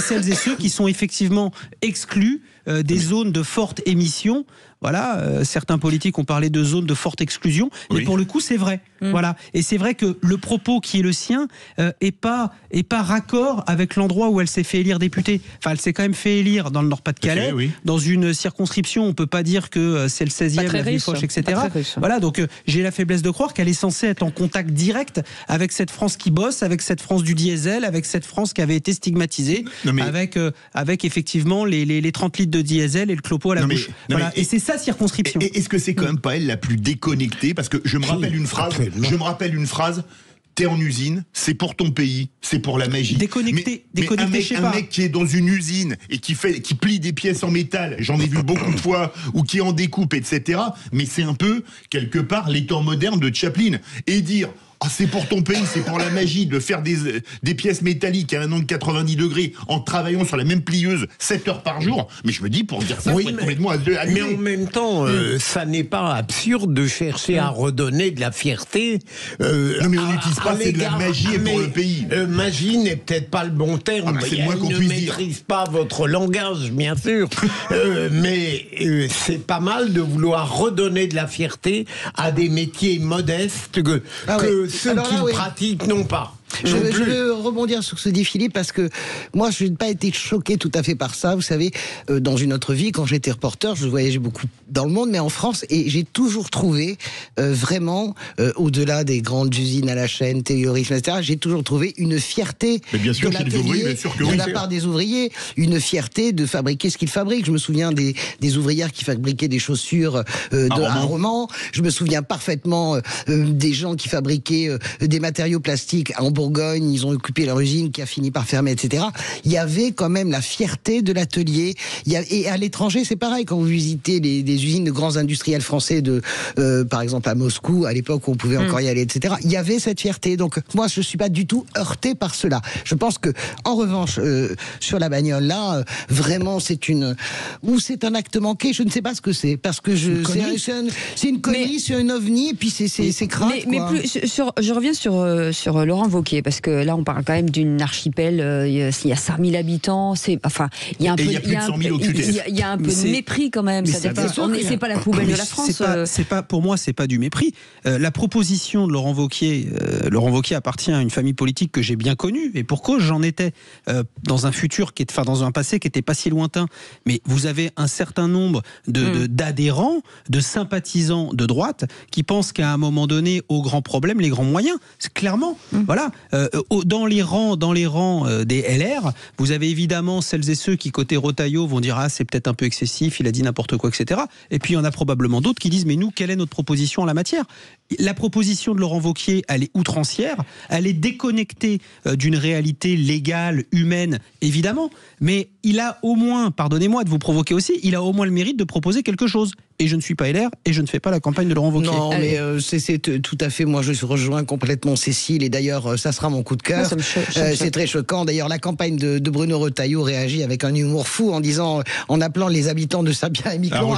[SPEAKER 6] celles et ceux qui sont effectivement exclus des zones de forte émission. Voilà, certains politiques ont parlé de zones de forte exclusion, mais pour le coup, c'est vrai. Voilà, et c'est vrai que le propos qui est le sien est pas raccord avec l'endroit où elle s'est fait élire députée. Enfin, elle s'est quand même fait élire dans le Nord-Pas-de-Calais, dans une circonscription. On peut pas dire que c'est le 16e, la Foch, etc. Voilà, donc j'ai la faiblesse de croire qu'elle est censée être en contact direct avec cette France qui bosse, avec cette France du diesel, avec cette France qui avait été stigmatisée, avec effectivement les 30 litres de diesel et le clopo à la bouche. Voilà. Et c'est sa circonscription.
[SPEAKER 3] Est-ce que c'est quand même pas elle la plus déconnectée? Parce que je me rappelle une phrase. T'es en usine, c'est pour ton pays, c'est pour la magie.
[SPEAKER 6] Déconnecté,
[SPEAKER 3] un mec qui est dans une usine et qui plie des pièces en métal, j'en ai vu beaucoup de fois, ou qui en découpe, etc. Mais c'est un peu, quelque part, les temps modernes de Chaplin. Et dire... Ah, c'est pour ton pays, c'est pour la magie de faire des pièces métalliques à un angle 90 degrés en travaillant sur la même plieuse 7 heures par jour. Mais je me dis, pour dire ça,
[SPEAKER 4] oui,
[SPEAKER 3] faut être complètement allumé.
[SPEAKER 4] Mais en même temps, ça n'est pas absurde de chercher à redonner de la fierté.
[SPEAKER 3] Non, mais on n'utilise pas, c'est de la magie pour le pays.
[SPEAKER 4] Magie n'est peut-être pas le bon terme.
[SPEAKER 3] C'est le moins qu'on puisse dire.
[SPEAKER 4] Je ne maîtrise pas votre langage, bien sûr. Mais c'est pas mal de vouloir redonner de la fierté à des métiers modestes que ceux qui le pratiquent n'ont pas.
[SPEAKER 5] Je veux rebondir sur ce que dit Philippe, parce que moi je n'ai pas été choqué tout à fait par ça. Vous savez, dans une autre vie, quand j'étais reporter, je voyageais beaucoup dans le monde, mais en France, et j'ai toujours trouvé vraiment, au-delà des grandes usines à la chaîne, Théorisme, etc., j'ai toujours trouvé une fierté de l'atelier, de la part des ouvriers, une fierté de fabriquer ce qu'ils fabriquent. Je me souviens des ouvrières qui fabriquaient des chaussures à Romans. Je me souviens parfaitement des gens qui fabriquaient des matériaux plastiques en Bourgogne, ils ont occupé leur usine qui a fini par fermer, etc. Il y avait quand même la fierté de l'atelier. Et à l'étranger, c'est pareil. Quand vous visitez des usines de grands industriels français, par exemple à Moscou, à l'époque où on pouvait encore y aller, etc., il y avait cette fierté. Donc moi, je ne suis pas du tout heurté par cela. Je pense que, en revanche, sur la bagnole, là, vraiment, c'est un acte manqué. Je ne sais pas ce que c'est. Parce que c'est une connerie, c'est un ovni, et puis c'est crade.
[SPEAKER 2] Mais je reviens sur Laurent Wauquiez, parce que là on parle quand même d'une archipel, il y a 5000 habitants, il y a un peu de mépris quand même. C'est pas la poubelle de la France.
[SPEAKER 6] Pour moi, c'est pas du mépris. La proposition de Laurent Wauquiez appartient à une famille politique que j'ai bien connue, et pour cause, j'en étais dans un passé qui était pas si lointain. Mais vous avez un certain nombre d'adhérents, de sympathisants de droite qui pensent qu'à un moment donné, aux grands problèmes, les grands moyens. C'est clairement, voilà. Dans les rangs des LR, vous avez évidemment celles et ceux qui, côté Retailleau, vont dire c'est peut-être un peu excessif, il a dit n'importe quoi, etc. Et puis il y en a probablement d'autres qui disent mais nous, quelle est notre proposition en la matière? La proposition de Laurent Wauquiez, elle est outrancière, elle est déconnectée d'une réalité légale, humaine, évidemment, mais il a au moins, pardonnez-moi de vous provoquer aussi, il a au moins le mérite de proposer quelque chose. Et je ne suis pas LR et je ne fais pas la campagne de Laurent Wauquiez.
[SPEAKER 5] Non, mais c'est tout à fait. Moi, je rejoins complètement Cécile, et d'ailleurs, ça sera mon coup de cœur. C'est très choquant. D'ailleurs, la campagne de Bruno Retailleau réagit avec un humour fou en appelant les habitants de Saint-Pierre-et-Miquelon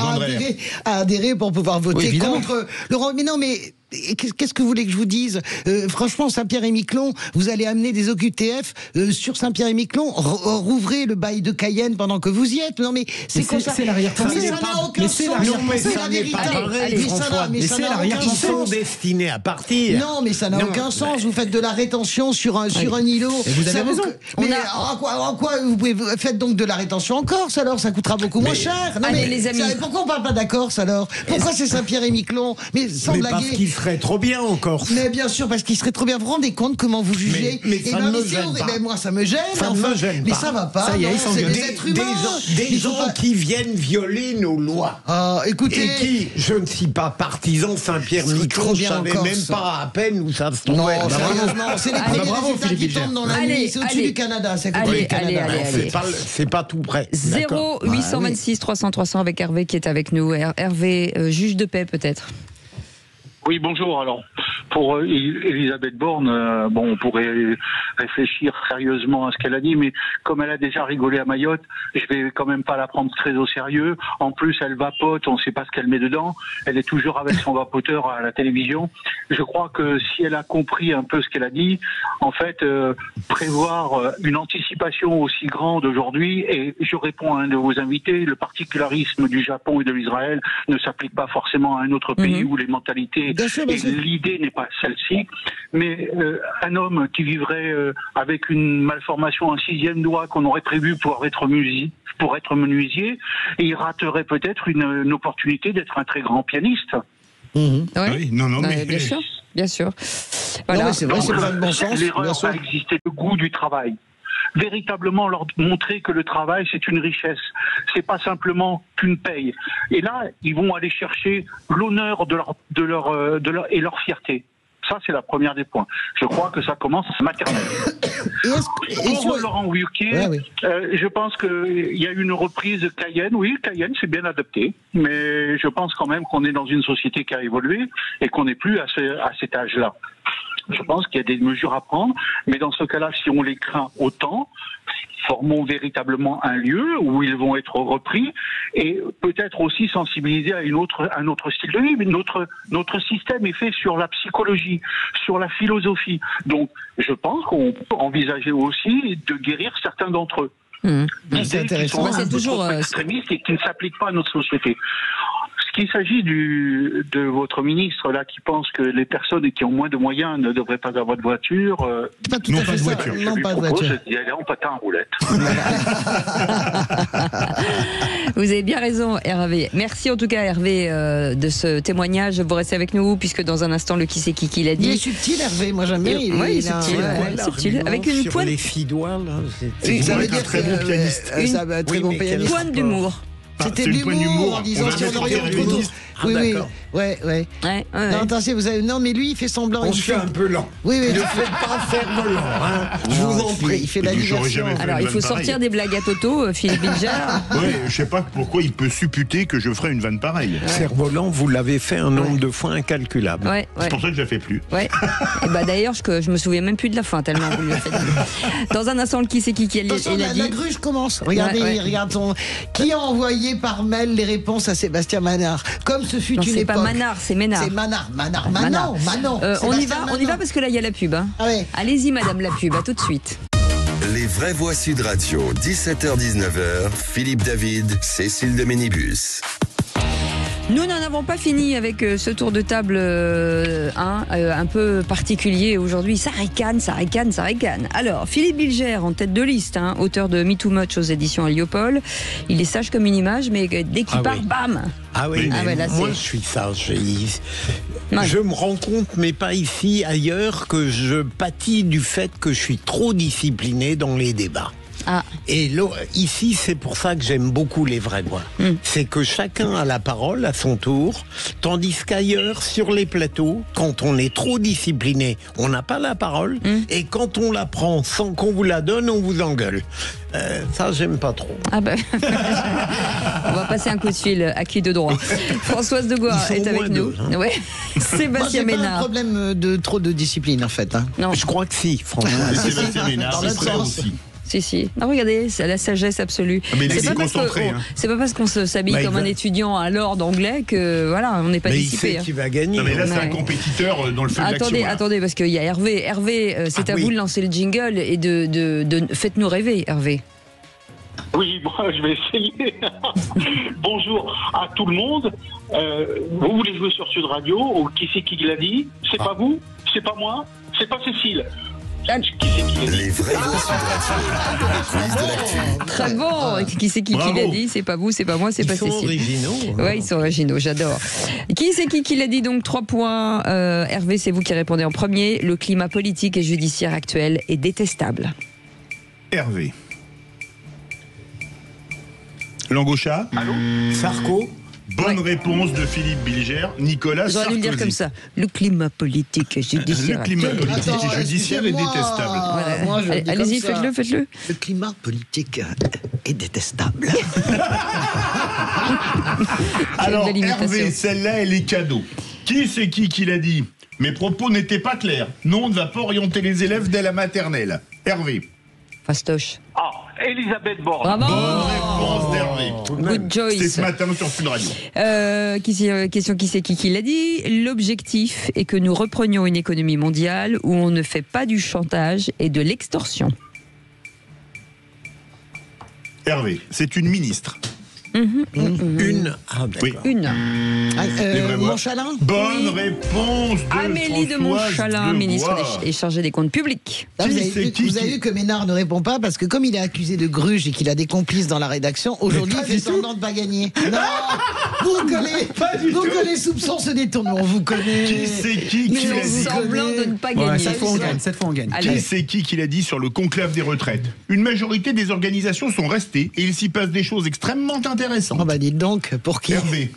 [SPEAKER 5] à adhérer pour pouvoir voter contre Laurent. Mais non, mais qu'est-ce que vous voulez que je vous dise? Franchement, Saint-Pierre-et-Miquelon, vous allez amener des OQTF sur Saint-Pierre-et-Miquelon, rouvrez le bail de Cayenne pendant que vous y êtes. Non, mais c'est comme ça.
[SPEAKER 6] C'est l'arrière-pensée.
[SPEAKER 5] Mais ça n'a aucun sens.
[SPEAKER 4] Mais ça n'est pas pareil, François. Mais c'est l'arrière-pensée. Ils sont destinés à partir.
[SPEAKER 5] Non, mais ça n'a aucun sens. Vous faites de la rétention sur un îlot.
[SPEAKER 6] Et vous avez raison.
[SPEAKER 5] Mais en quoi vous faites donc de la rétention en Corse, alors? Ça coûtera beaucoup moins cher. Non, mais les amis. Pourquoi on parle pas de la Corse, alors? Pourquoi c'est Saint-Pierre-et-Miquelon? Mais sans blaguer.
[SPEAKER 4] serait trop bien en Corse.
[SPEAKER 5] Mais bien sûr, parce qu'il serait trop bien. Vous vous rendez compte comment vous jugez?
[SPEAKER 4] Mais ça ne me gêne pas.
[SPEAKER 5] Mais moi, ça me gêne.
[SPEAKER 4] Ça ne me gêne pas.
[SPEAKER 5] Mais ça va pas.
[SPEAKER 6] Ça y est,
[SPEAKER 5] c'est des êtres humains.
[SPEAKER 4] Des gens qui viennent violer nos lois.
[SPEAKER 5] Ah, écoutez.
[SPEAKER 4] Et qui, je ne suis pas partisan Saint-Pierre-Miquelon, je savais même pas à peine où ça se trouvait.
[SPEAKER 5] Non, sérieusement, c'est les premiers résultats qui tombent dans la nuit. C'est au-dessus du Canada.
[SPEAKER 2] Allez.
[SPEAKER 4] C'est pas tout près.
[SPEAKER 2] 0826 300 300 avec Hervé qui est avec nous. Hervé, juge de paix peut-être.
[SPEAKER 7] Oui, bonjour. Alors, pour Elisabeth Borne, on pourrait réfléchir sérieusement à ce qu'elle a dit, mais comme elle a déjà rigolé à Mayotte, je vais quand même pas la prendre très au sérieux. En plus, elle vapote, on ne sait pas ce qu'elle met dedans. Elle est toujours avec son vapoteur à la télévision. Je crois que si elle a compris un peu ce qu'elle a dit, en fait, prévoir une anticipation aussi grande aujourd'hui, et je réponds à un de vos invités, le particularisme du Japon et de l'Israël ne s'applique pas forcément à un autre pays où les mentalités et l'idée n'est pas celle-ci, mais un homme qui vivrait avec une malformation, un 6e doigt qu'on aurait prévu pour être menuisier, et il raterait peut-être une opportunité d'être un très grand pianiste.
[SPEAKER 3] Oui, non, mais
[SPEAKER 2] bien sûr. Voilà.
[SPEAKER 5] Non, mais c'est vrai, c'est pas de bon sens.
[SPEAKER 7] L'erreur a existé, le goût du travail. Véritablement leur montrer que le travail c'est une richesse, c'est pas simplement qu'une paye. Et là, ils vont aller chercher l'honneur de leur fierté. Ça, c'est la première des points. Je crois que ça commence maternelle. Pour Laurent Wauquiez, je pense qu'il y a une reprise Cayenne. Oui, Cayenne, c'est bien adapté. Mais je pense quand même qu'on est dans une société qui a évolué et qu'on n'est plus à cet âge-là. Je pense qu'il y a des mesures à prendre, mais dans ce cas-là, si on les craint autant, formons véritablement un lieu où ils vont être repris et peut-être aussi sensibiliser à un autre style de vie. Mais notre système est fait sur la psychologie, sur la philosophie. Donc, je pense qu'on peut envisager aussi de guérir certains d'entre eux.
[SPEAKER 5] C'est intéressant.
[SPEAKER 7] Qui sont toujours extrémistes et qui ne s'appliquent pas à notre société. Ce qu'il s'agit de votre ministre là qui pense que les personnes qui ont moins de moyens ne devraient pas avoir de voiture.
[SPEAKER 5] Pas tout à fait ça. Non, pas de voiture.
[SPEAKER 7] D'y aller en patin en roulette.
[SPEAKER 2] Vous avez bien raison, Hervé. Merci en tout cas, Hervé, de ce témoignage. Vous restez avec nous puisque dans un instant, le qui c'est qui l'a dit.
[SPEAKER 5] Il est subtil, Hervé. Moi j'aime bien.
[SPEAKER 2] Il est subtil. Avec une
[SPEAKER 4] pointe. Les filles doigts là.
[SPEAKER 5] Ça veut dire très bon pianiste. Très bon pianiste.
[SPEAKER 2] Pointe d'humour.
[SPEAKER 5] C'était de l'humour en disant si on aurait autour. Oui. Non, attention, vous avez. Non, mais lui, il fait semblant.
[SPEAKER 4] On se fait un peu lent.
[SPEAKER 5] Oui.
[SPEAKER 4] Ne faites pas faire volant. Je vous en prie.
[SPEAKER 5] Il fait la diversion.
[SPEAKER 2] Alors, il faut sortir des blagues à Toto, Philippe Bilger.
[SPEAKER 3] Oui, je sais pas pourquoi il peut supputer que je ferais une vanne pareille.
[SPEAKER 4] Cerf-volant, vous l'avez fait un nombre de fois incalculable.
[SPEAKER 3] C'est pour ça que je la fais plus.
[SPEAKER 2] Et d'ailleurs, je me souviens même plus de la fin tellement vous lui avez fait. Dans un instant, le qui c'est qui a dit.
[SPEAKER 5] La gruge commence. Regardez, regarde qui a envoyé par mail les réponses à Sébastien Manard. Comme ce fut une époque.
[SPEAKER 2] C'est pas Manard, c'est Ménard.
[SPEAKER 5] C'est Manon.
[SPEAKER 2] On y va parce que là il y a la pub. Allez-y madame la pub, à tout de suite.
[SPEAKER 1] Les vraies voix Sud Radio, 17h-19h, Philippe David, Cécile de Ménibus.
[SPEAKER 2] Nous n'en avons pas fini avec ce tour de table un peu particulier aujourd'hui. Ça ricane. Alors, Philippe Bilger en tête de liste, auteur de Me Too Much aux éditions Heliopol. Il est sage comme une image, mais dès qu'il part, bam.
[SPEAKER 4] Moi je suis sage. Je me rends compte, mais pas ici, ailleurs, que je pâtis du fait que je suis trop discipliné dans les débats. Et ici, c'est pour ça que j'aime beaucoup les vraies voix. C'est que chacun a la parole à son tour, tandis qu'ailleurs, sur les plateaux, quand on est trop discipliné, on n'a pas la parole, et quand on la prend sans qu'on vous la donne, on vous engueule. Ça, j'aime pas trop.
[SPEAKER 2] On va passer un coup de fil à qui de droit. Françoise de Goire est avec nous. Sébastien Ménard.
[SPEAKER 5] Pas un problème de trop de discipline, en fait.
[SPEAKER 4] Non. Je crois que si, franchement.
[SPEAKER 3] Sébastien Ménard, c'est ça aussi.
[SPEAKER 2] Si. Non, regardez, c'est la sagesse absolue. C'est pas parce qu'on s'habille comme un étudiant à l'ordre anglais que on n'est pas dissipé.
[SPEAKER 4] Il sait qui va gagner.
[SPEAKER 3] Non, mais là, c'est un compétiteur dans le feu de l'action.
[SPEAKER 2] Attendez, parce qu'il y a Hervé. Hervé, c'est à vous de lancer le jingle et de faites-nous rêver, Hervé.
[SPEAKER 7] Oui, je vais essayer. Bonjour à tout le monde. Vous voulez jouer sur Sud Radio, ou qui c'est qui l'a dit? C'est pas vous, c'est pas moi, c'est pas Cécile.
[SPEAKER 1] Les vraies voix Sud Radio. Le quiz de l'actu.
[SPEAKER 2] Très bon. Qui c'est qui l'a dit? C'est pas vous, c'est pas moi, c'est pas Cécile.
[SPEAKER 4] Ils sont originaux.
[SPEAKER 2] Ouais, ils sont originaux, j'adore. Qui c'est qui l'a dit? Donc 3 points. Hervé, c'est vous qui répondez en premier. Le climat politique et judiciaire actuel est détestable.
[SPEAKER 3] Hervé. Langauchat.
[SPEAKER 4] Allô. Sarko.
[SPEAKER 3] Bonne réponse de Philippe Bilger. Nicolas Sarkozy.
[SPEAKER 2] J'aurais dû le dire comme ça. Le climat politique et judiciaire.
[SPEAKER 3] Le climat politique et judiciaire est détestable.
[SPEAKER 2] Voilà. Allez-y, faites-le.
[SPEAKER 5] Le climat politique est détestable.
[SPEAKER 3] Alors, Hervé, celle-là, elle est cadeau. Qui c'est qui l'a dit? Mes propos n'étaient pas clairs. Non, on ne va pas orienter les élèves dès la maternelle. Hervé.
[SPEAKER 2] Fastoche.
[SPEAKER 7] Ah, Elisabeth Borne.
[SPEAKER 2] Bravo.
[SPEAKER 3] Bonne réponse d'Hervé.
[SPEAKER 2] Good choice.
[SPEAKER 3] C'est ce matin sur Sud Radio.
[SPEAKER 2] Question qui c'est qui l'a dit? L'objectif est que nous reprenions une économie mondiale où on ne fait pas du chantage et de l'extorsion.
[SPEAKER 3] Hervé, c'est une ministre.
[SPEAKER 4] Une. Ah,
[SPEAKER 3] oui.
[SPEAKER 2] Une.
[SPEAKER 5] Montchalin.
[SPEAKER 3] Bonne réponse de
[SPEAKER 2] Amélie de Montchalin, ministre et chargée des comptes publics.
[SPEAKER 5] Vous avez vu que Ménard ne répond pas parce que comme il est accusé de gruge et qu'il a des complices dans la rédaction, aujourd'hui il fait semblant de pas gagner. Non, vous les soupçons se détournent. On vous connaît.
[SPEAKER 3] Qui c'est qui l'a dit?
[SPEAKER 2] Semblant de ne pas gagner.
[SPEAKER 6] Cette fois on gagne.
[SPEAKER 3] Qui c'est qui l'a dit sur le conclave des retraites? Une majorité des organisations sont restées et il s'y passe des choses extrêmement intéressantes.
[SPEAKER 5] Oh bah dites donc, pour qui?
[SPEAKER 3] Hervé.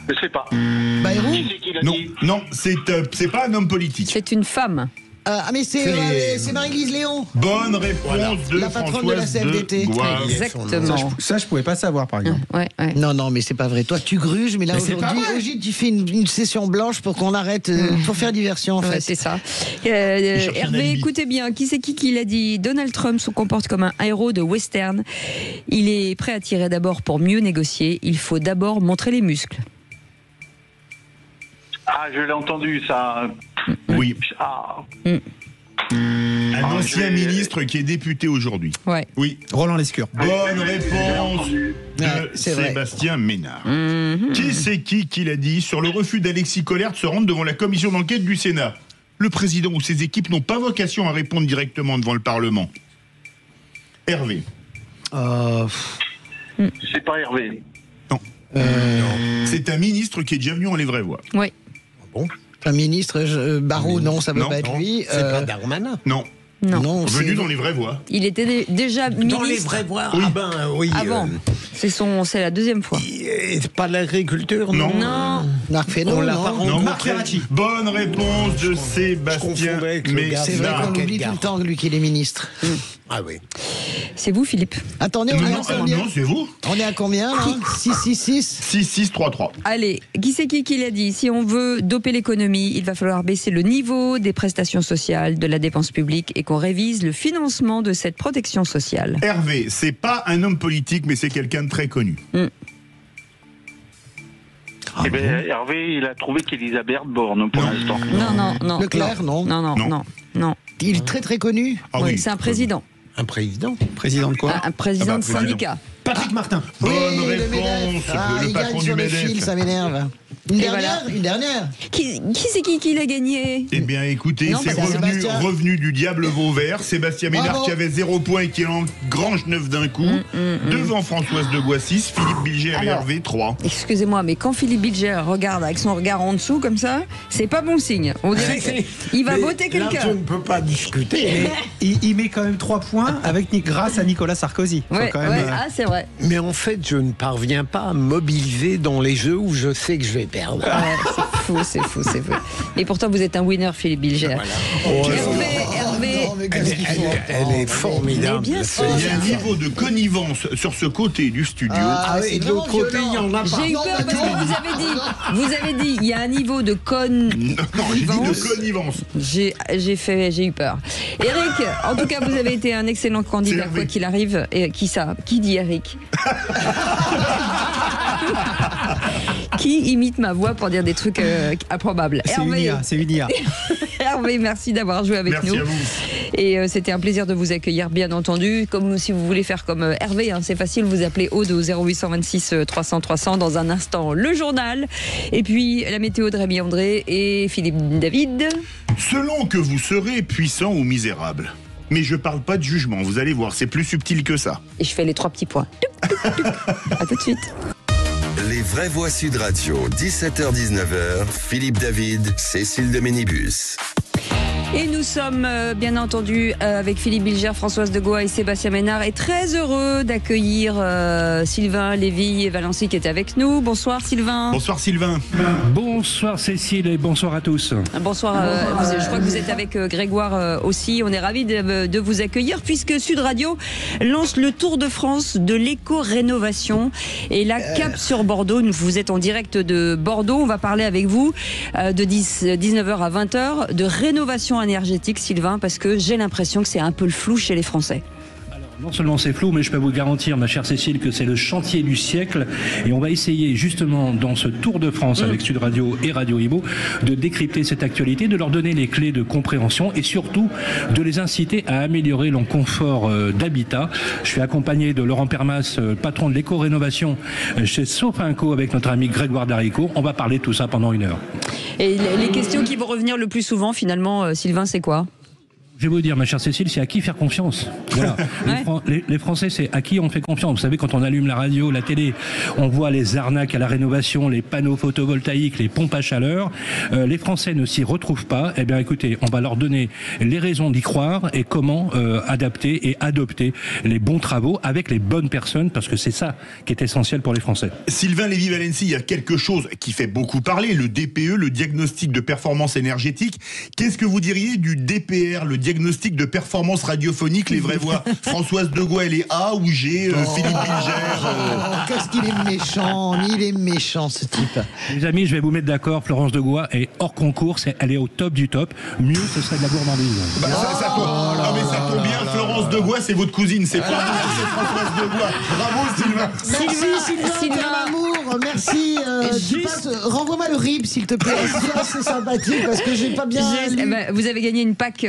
[SPEAKER 7] Je sais pas.
[SPEAKER 5] Bayrou?
[SPEAKER 7] Qui c'est qui l'a dit?
[SPEAKER 3] Non, c'est pas un homme politique.
[SPEAKER 2] C'est une femme.
[SPEAKER 5] Mais c'est Marie-Lise Léon.
[SPEAKER 3] Bonne réponse de
[SPEAKER 5] la patronne de la CFDT.
[SPEAKER 2] Exactement.
[SPEAKER 6] Ça, je pouvais pas savoir, par exemple.
[SPEAKER 2] Ouais.
[SPEAKER 5] Non, mais c'est pas vrai. Toi, tu gruges, mais là, aujourd'hui, tu fais une session blanche pour qu'on arrête, pour faire diversion, en fait.
[SPEAKER 2] C'est ça. Hervé, écoutez bien, qui c'est qui l'a dit? Donald Trump se comporte comme un héros de western. Il est prêt à tirer d'abord pour mieux négocier. Il faut d'abord montrer les muscles.
[SPEAKER 7] Ah, je l'ai entendu, ça.
[SPEAKER 3] Oui.
[SPEAKER 7] Ah.
[SPEAKER 3] Un ancien ministre qui est député aujourd'hui.
[SPEAKER 2] Ouais.
[SPEAKER 3] Oui.
[SPEAKER 6] Roland Lescure.
[SPEAKER 3] Bonne réponse de Sébastien Ménard. Qui c'est qui l'a dit sur le refus d'Alexis Collère de se rendre devant la commission d'enquête du Sénat? Le président ou ses équipes n'ont pas vocation à répondre directement devant le Parlement. Hervé.
[SPEAKER 7] C'est pas Hervé.
[SPEAKER 3] Non. C'est un ministre qui est déjà venu en Les Vraies Voix.
[SPEAKER 2] Oui.
[SPEAKER 5] Bon. Un ministre, Barrault, non, ça ne peut pas être lui.
[SPEAKER 4] C'est pas Darmanin.
[SPEAKER 3] Non.
[SPEAKER 2] Non.
[SPEAKER 3] Venu dans Les Vraies Voix.
[SPEAKER 2] Il était déjà ministre.
[SPEAKER 4] Dans Les Vraies Voix.
[SPEAKER 3] Oui.
[SPEAKER 4] Oui.
[SPEAKER 2] Avant. C'est la deuxième fois.
[SPEAKER 4] C'est pas l'agriculture, non?
[SPEAKER 2] Non.
[SPEAKER 5] Marc Fesneau,
[SPEAKER 3] non.
[SPEAKER 6] Marc Ferracci.
[SPEAKER 3] Bonne réponse de Sébastien Ménard.
[SPEAKER 5] C'est vrai qu'on oublie tout le temps lui qu'il est ministre.
[SPEAKER 4] Ah oui.
[SPEAKER 2] C'est vous, Philippe?
[SPEAKER 5] Attendez, on est à combien?
[SPEAKER 3] Non, c'est vous.
[SPEAKER 5] On est à combien, là? 6-6-6
[SPEAKER 3] 6-6-3-3.
[SPEAKER 2] Allez, qui c'est qui l'a dit? Si on veut doper l'économie, il va falloir baisser le niveau des prestations sociales, de la dépense publique et qu'on révise le financement de cette protection sociale.
[SPEAKER 3] Hervé, c'est pas un homme politique, mais c'est quelqu'un de très connu.
[SPEAKER 7] Eh bien, Hervé, il a trouvé qu'Elisabeth Borne pour l'instant.
[SPEAKER 2] Non.
[SPEAKER 5] Leclerc, non.
[SPEAKER 2] Non.
[SPEAKER 5] Il est très très connu.
[SPEAKER 2] Oui, c'est un président.
[SPEAKER 4] Un président?
[SPEAKER 6] Président de quoi?
[SPEAKER 2] Un président de syndicat.
[SPEAKER 6] Patrick Martin.
[SPEAKER 3] Bonne
[SPEAKER 5] le
[SPEAKER 3] réponse,
[SPEAKER 5] MEDEF.
[SPEAKER 3] le
[SPEAKER 5] il
[SPEAKER 3] patron
[SPEAKER 5] gagne
[SPEAKER 3] du
[SPEAKER 5] sur le
[SPEAKER 3] MEDEF.
[SPEAKER 5] fil, ça m'énerve. Une dernière.
[SPEAKER 2] Qui c'est qui l'a gagné?
[SPEAKER 3] Eh bien, écoutez,
[SPEAKER 2] Non,
[SPEAKER 3] c'est
[SPEAKER 2] bah, c'est
[SPEAKER 3] revenu du diable Vauvert. Sébastien Ménard
[SPEAKER 5] Bravo.
[SPEAKER 3] qui avait 0 points et qui en grange 9 d'un coup. Devant Françoise de Bois 6, Philippe Bilger et
[SPEAKER 2] Alors,
[SPEAKER 3] Hervé 3.
[SPEAKER 2] Excusez-moi, mais quand Philippe Bilger regarde avec son regard en dessous comme ça, c'est pas bon signe. On dirait qu'il va voter
[SPEAKER 4] Là,
[SPEAKER 2] quelqu'un.
[SPEAKER 4] je ne peux pas discuter.
[SPEAKER 6] Il met quand même 3 points grâce à Nicolas Sarkozy.
[SPEAKER 2] Ah, c'est vrai.
[SPEAKER 4] Mais en fait, je ne parviens pas à mobiliser dans les jeux où je sais que je vais perdre.
[SPEAKER 2] C'est fou. Et pourtant, vous êtes un winner, Philippe Bilger. Hervé.
[SPEAKER 4] Elle est formidable.
[SPEAKER 2] Mais bien sûr.
[SPEAKER 3] Il y a un niveau de connivence sur ce côté du studio.
[SPEAKER 4] Et de l'autre côté, il n'y en a pas.
[SPEAKER 2] J'ai eu peur parce que vous avez dit, il y a un niveau de connivence.
[SPEAKER 3] Non, j'ai dit de connivence.
[SPEAKER 2] J'ai eu peur. Eric, en tout cas, vous avez été un excellent candidat, quoi qu'il arrive. Et qui ça? Qui dit Eric? Qui imite ma voix pour dire des trucs improbables?
[SPEAKER 6] C'est une IA.
[SPEAKER 2] Hervé, merci d'avoir joué avec nous.
[SPEAKER 3] Merci à vous.
[SPEAKER 2] Et c'était un plaisir de vous accueillir, bien entendu. Comme si vous voulez faire comme Hervé, c'est facile, vous appelez Aude au 0826 300 300. Dans un instant, le journal. Et puis la météo de Rémi André et Philippe David.
[SPEAKER 3] Selon que vous serez puissant ou misérable. Mais je parle pas de jugement, vous allez voir, c'est plus subtil que ça.
[SPEAKER 2] Et je fais les 3 petits points. À tout de suite.
[SPEAKER 1] Les vraies voix Sud Radio, 17h-19h, Philippe David, Cécile de Ménibus.
[SPEAKER 2] Et nous sommes bien entendu avec Philippe Bilger, Françoise de Goa et Sébastien Ménard, et très heureux d'accueillir Sylvain Lévy et Valency qui est avec nous. Bonsoir Sylvain.
[SPEAKER 3] Bonsoir Sylvain.
[SPEAKER 12] Bonsoir Cécile et bonsoir à tous.
[SPEAKER 2] Bonsoir, je crois que vous êtes avec Grégoire aussi. On est ravis de vous accueillir puisque Sud Radio lance le Tour de France de l'éco-rénovation. Et là, cap sur Bordeaux, vous êtes en direct de Bordeaux. On va parler avec vous de 19h à 20h de rénovation énergétique, Sylvain, parce que j'ai l'impression que c'est un peu le flou chez les Français.
[SPEAKER 12] Non seulement c'est flou, mais je peux vous garantir, ma chère Cécile, que c'est le chantier du siècle. Et on va essayer justement dans ce Tour de France avec Sud Radio et Radio Imo de décrypter cette actualité, de leur donner les clés de compréhension et surtout de les inciter à améliorer leur confort d'habitat. Je suis accompagné de Laurent Permas, patron de l'éco-rénovation chez Sofinco, avec notre ami Grégoire Darico. On va parler de tout ça pendant 1 heure.
[SPEAKER 2] Et les questions qui vont revenir le plus souvent, finalement, Sylvain, c'est quoi ?
[SPEAKER 12] Je vais vous dire, ma chère Cécile, c'est à qui faire confiance. Voilà. Les Français, c'est à qui on fait confiance. Vous savez, quand on allume la radio, la télé, on voit les arnaques à la rénovation, les panneaux photovoltaïques, les pompes à chaleur. Les Français ne s'y retrouvent pas. Eh bien, écoutez, on va leur donner les raisons d'y croire et comment adapter et adopter les bons travaux avec les bonnes personnes, parce que c'est ça qui est essentiel pour les Français.
[SPEAKER 3] Sylvain Lévy-Valency, il y a quelque chose qui fait beaucoup parler, le DPE, le diagnostic de performance énergétique. Qu'est-ce que vous diriez du DPR, le diagnostic de performance radiophonique, les vraies voix? Françoise de Goa, elle est A ou G, Philippe Bilger.
[SPEAKER 5] Qu'est-ce qu'il est méchant, il est méchant ce type.
[SPEAKER 12] Les amis, je vais vous mettre d'accord, Florence de Goa est hors concours, elle est au top du top. Mieux, ce serait de la gourmandise.
[SPEAKER 3] Non mais ça tombe bien, Florence de Goa, c'est votre cousine, c'est pas c'est Françoise de Goa. Bravo Sylvain.
[SPEAKER 5] Merci Sylvain, amour, merci. Renvoie-moi le RIB s'il te plaît. C'est sympathique parce que j'ai pas bien.
[SPEAKER 2] Vous avez gagné une PAC.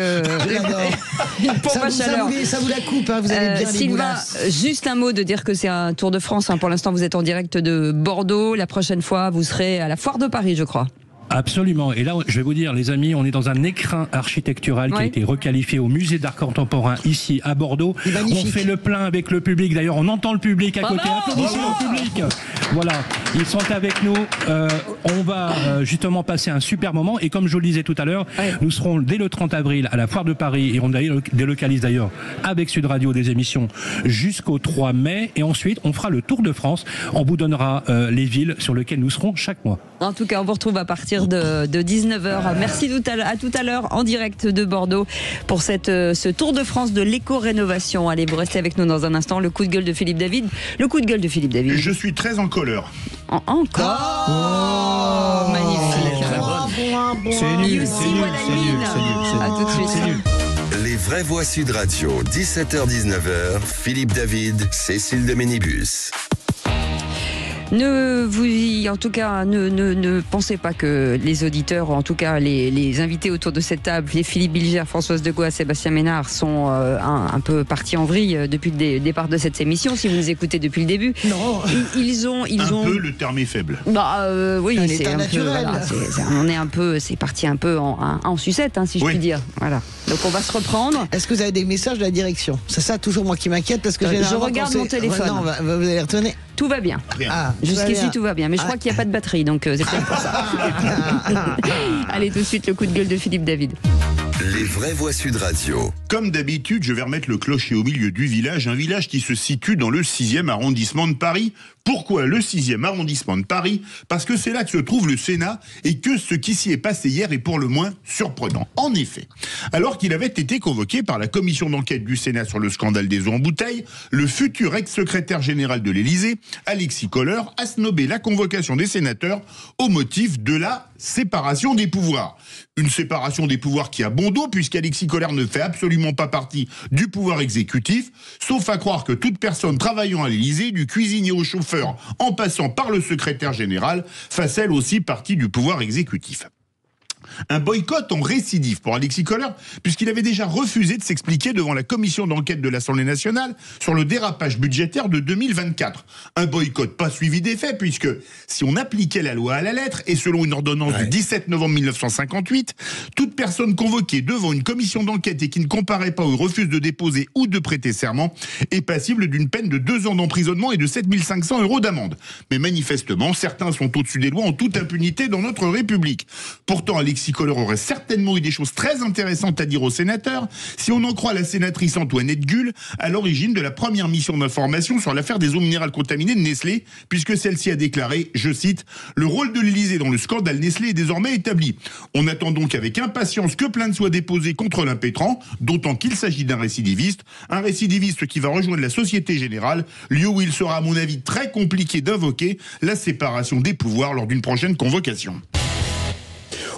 [SPEAKER 5] Ça vous la coupe, hein, vous avez bien
[SPEAKER 2] Sylvain, juste un mot de dire que c'est un Tour de France. Pour l'instant, vous êtes en direct de Bordeaux. La prochaine fois, vous serez à la Foire de Paris, je crois.
[SPEAKER 12] Absolument. Et là, je vais vous dire, les amis, on est dans un écrin architectural qui a été requalifié au musée d'art contemporain ici à Bordeaux. On fait le plein avec le public. D'ailleurs, on entend le public à côté. Applaudissons au public. Voilà, ils sont avec nous. On va justement passer un super moment. Et comme je vous le disais tout à l'heure, nous serons dès le 30 avril à la Foire de Paris. Et on délocalise d'ailleurs avec Sud Radio des émissions jusqu'au 3 mai. Et ensuite, on fera le Tour de France. On vous donnera les villes sur lesquelles nous serons chaque mois.
[SPEAKER 2] En tout cas, on vous retrouve à partir de 19h. Merci à tout à l'heure en direct de Bordeaux pour ce Tour de France de l'éco-rénovation. Allez, vous restez avec nous dans un instant. Le coup de gueule de Philippe David. Le coup de gueule de Philippe David.
[SPEAKER 3] Je suis très en colère.
[SPEAKER 2] Encore magnifique.
[SPEAKER 12] C'est nul, c'est nul.
[SPEAKER 2] À tout de suite.
[SPEAKER 1] Les vraies voix Sud Radio, 17h-19h, Philippe David, Cécile de Ménibus.
[SPEAKER 2] En tout cas, ne pensez pas que les auditeurs, en tout cas les invités autour de cette table, les Philippe Bilger, Françoise de Goa, Sébastien Ménard, sont un peu partis en vrille depuis le départ de cette émission. Si vous nous écoutez depuis le début,
[SPEAKER 5] non,
[SPEAKER 2] ils ont
[SPEAKER 3] un peu, le terme est faible.
[SPEAKER 2] Oui,
[SPEAKER 5] c'est un naturel.
[SPEAKER 2] C'est parti un peu en sucette, si je puis dire. Voilà. Donc on va se reprendre.
[SPEAKER 5] Est-ce que vous avez des messages de la direction? C'est ça toujours moi qui m'inquiète parce que
[SPEAKER 2] je regarde mon téléphone.
[SPEAKER 5] Non, vous allez retourner.
[SPEAKER 2] Tout va bien. Jusqu'ici, tout va bien. Mais je crois qu'il n'y a pas de batterie, donc c'est peut-être pour ça. Allez, tout de suite, le coup de gueule de Philippe David.
[SPEAKER 1] Les vraies voix Sud Radio.
[SPEAKER 3] Comme d'habitude, je vais remettre le clocher au milieu du village, un village qui se situe dans le 6e arrondissement de Paris. Pourquoi le 6e arrondissement de Paris? Parce que c'est là que se trouve le Sénat et que ce qui s'y est passé hier est pour le moins surprenant. En effet, alors qu'il avait été convoqué par la commission d'enquête du Sénat sur le scandale des eaux en bouteille, le futur ex-secrétaire général de l'Élysée, Alexis Kohler, a snobé la convocation des sénateurs au motif de la séparation des pouvoirs. Une séparation des pouvoirs qui a bon dos puisqu'Alexis Kohler ne fait absolument pas partie du pouvoir exécutif, sauf à croire que toute personne travaillant à l'Élysée, du cuisinier au chauffeur en passant par le secrétaire général, fasse elle aussi partie du pouvoir exécutif. Un boycott en récidive pour Alexis Kohler, puisqu'il avait déjà refusé de s'expliquer devant la commission d'enquête de l'Assemblée nationale sur le dérapage budgétaire de 2024. Un boycott pas suivi des faits, puisque si on appliquait la loi à la lettre, et selon une ordonnance du 17 novembre 1958, toute personne convoquée devant une commission d'enquête et qui ne comparaît pas ou refuse de déposer ou de prêter serment est passible d'une peine de 2 ans d'emprisonnement et de 7 500 € d'amende. Mais manifestement, certains sont au-dessus des lois en toute impunité dans notre République. Pourtant, Alexis Kohler aurait certainement eu des choses très intéressantes à dire aux sénateurs, si on en croit la sénatrice Antoinette Gull, à l'origine de la première mission d'information sur l'affaire des eaux minérales contaminées de Nestlé, puisque celle-ci a déclaré, je cite, « Le rôle de l'Élysée dans le scandale Nestlé est désormais établi. On attend donc avec impatience que plainte soit déposée contre l'impétrant, d'autant qu'il s'agit d'un récidiviste qui va rejoindre la Société Générale, lieu où il sera à mon avis très compliqué d'invoquer la séparation des pouvoirs lors d'une prochaine convocation. »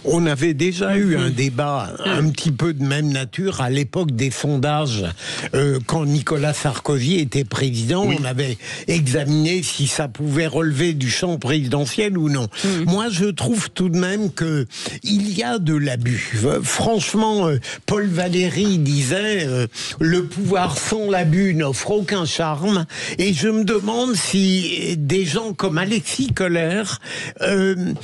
[SPEAKER 4] On avait déjà eu un débat un petit peu de même nature à l'époque des sondages. Quand Nicolas Sarkozy était président, on avait examiné si ça pouvait relever du champ présidentiel ou non. Moi, je trouve tout de même que il y a de l'abus. Franchement, Paul Valéry disait le pouvoir sans l'abus n'offre aucun charme. Et je me demande si des gens comme Alexis Kohler ne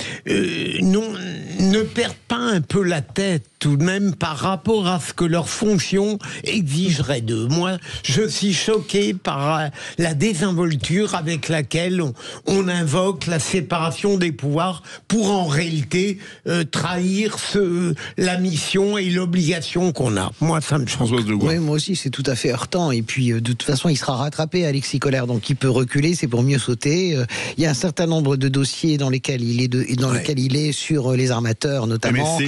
[SPEAKER 4] perdent pas un peu la tête tout de même par rapport à ce que leur fonction exigerait d'eux. Moi, je suis choqué par la désinvolture avec laquelle on invoque la séparation des pouvoirs pour en réalité trahir la mission et l'obligation qu'on a. Moi, ça me choque.
[SPEAKER 5] Oui, moi aussi, c'est tout à fait heurtant. Et puis, de toute façon, il sera rattrapé, Alexis Kohler, donc il peut reculer, c'est pour mieux sauter. Il y a un certain nombre de dossiers dans lesquels il est sur les armateurs, notamment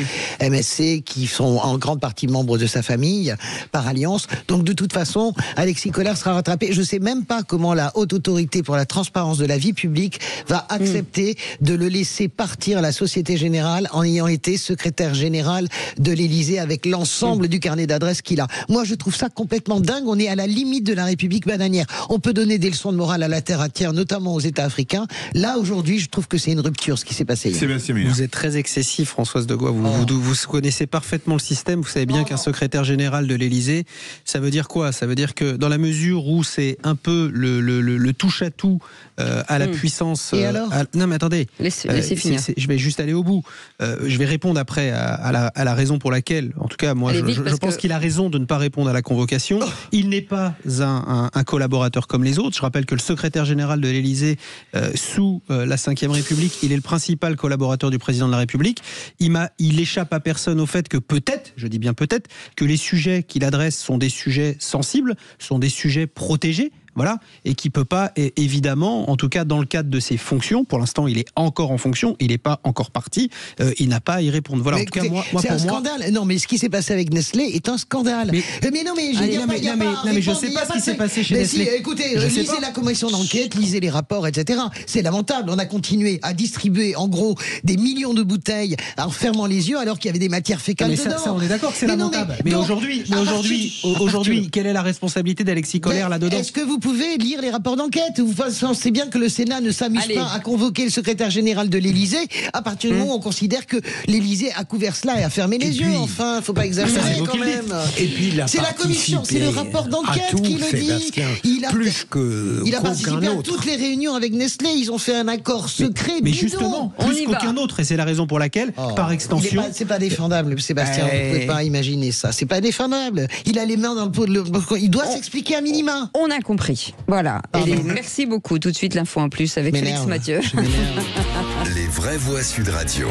[SPEAKER 5] MSC, qui sont en grande partie membres de sa famille, par alliance. Donc de toute façon, Alexis Kohler sera rattrapé. Je ne sais même pas comment la haute autorité pour la transparence de la vie publique va accepter de le laisser partir à la Société Générale en ayant été secrétaire général de l'Élysée avec l'ensemble du carnet d'adresses qu'il a. Moi, je trouve ça complètement dingue. On est à la limite de la République bananière. On peut donner des leçons de morale à la terre entière, notamment aux États africains. Là, aujourd'hui, je trouve que c'est une rupture, ce qui s'est passé hier.
[SPEAKER 6] Vous êtes très excessif, Françoise de Gois. Vous connaissez parfaitement le système. Vous savez bien qu'un secrétaire général de l'Élysée, ça veut dire quoi? Ça veut dire que dans la mesure où c'est un peu le touche-à-tout à la puissance...
[SPEAKER 2] Et alors
[SPEAKER 6] non mais attendez,
[SPEAKER 2] laissez finir.
[SPEAKER 6] Je vais juste aller au bout. Je vais répondre après à la raison pour laquelle, en tout cas moi je pense qu'il a raison de ne pas répondre à la convocation. Il n'est pas un collaborateur comme les autres. Je rappelle que le secrétaire général de l'Élysée sous la Ve République, il est le principal collaborateur du président de la République. Il échappe à personne au fait que peut-être, je dis bien peut-être, que les sujets qu'il adresse sont des sujets sensibles, sont des sujets protégés. Voilà, et qui peut pas, évidemment, en tout cas dans le cadre de ses fonctions, pour l'instant il est encore en fonction, il n'est pas encore parti, il n'a pas à y répondre. Voilà,
[SPEAKER 5] mais
[SPEAKER 6] en tout cas, moi,
[SPEAKER 5] c'est un scandale. Non, mais ce qui s'est passé avec Nestlé est un scandale. Mais non, mais
[SPEAKER 6] je sais pas ce qui s'est passé chez Nestlé.
[SPEAKER 5] Écoutez, lisez la commission d'enquête, lisez les rapports, etc. C'est lamentable. On a continué à distribuer, en gros, des millions de bouteilles en fermant les yeux alors qu'il y avait des matières fécales dedans.
[SPEAKER 6] Ça, on est d'accord que c'est lamentable. Mais aujourd'hui, quelle est la responsabilité d'Alexis Kohler là-dedans?
[SPEAKER 5] Est-ce que vous pouvez lire les rapports d'enquête? Vous pensez bien que le Sénat ne s'amuse pas à convoquer le secrétaire général de l'Élysée à partir du moment où on considère que l'Élysée a couvert cela et a fermé les yeux. Enfin, faut pas exagérer quand même.
[SPEAKER 4] Et puis
[SPEAKER 5] c'est la commission, c'est le rapport d'enquête qui le dit. Il a participé à toutes les réunions avec Nestlé. Ils ont fait un accord secret.
[SPEAKER 6] Mais justement, plus qu'aucun autre, et c'est la raison pour laquelle, par extension,
[SPEAKER 5] c'est pas défendable, Sébastien. Vous pouvez pas imaginer ça. C'est pas défendable. Il a les mains dans le pot. Il doit s'expliquer à minima.
[SPEAKER 2] On a compris. Voilà. Merci beaucoup. Tout de suite, l'info en plus avec Félix Mathieu.
[SPEAKER 1] Les vraies voix Sud Radio.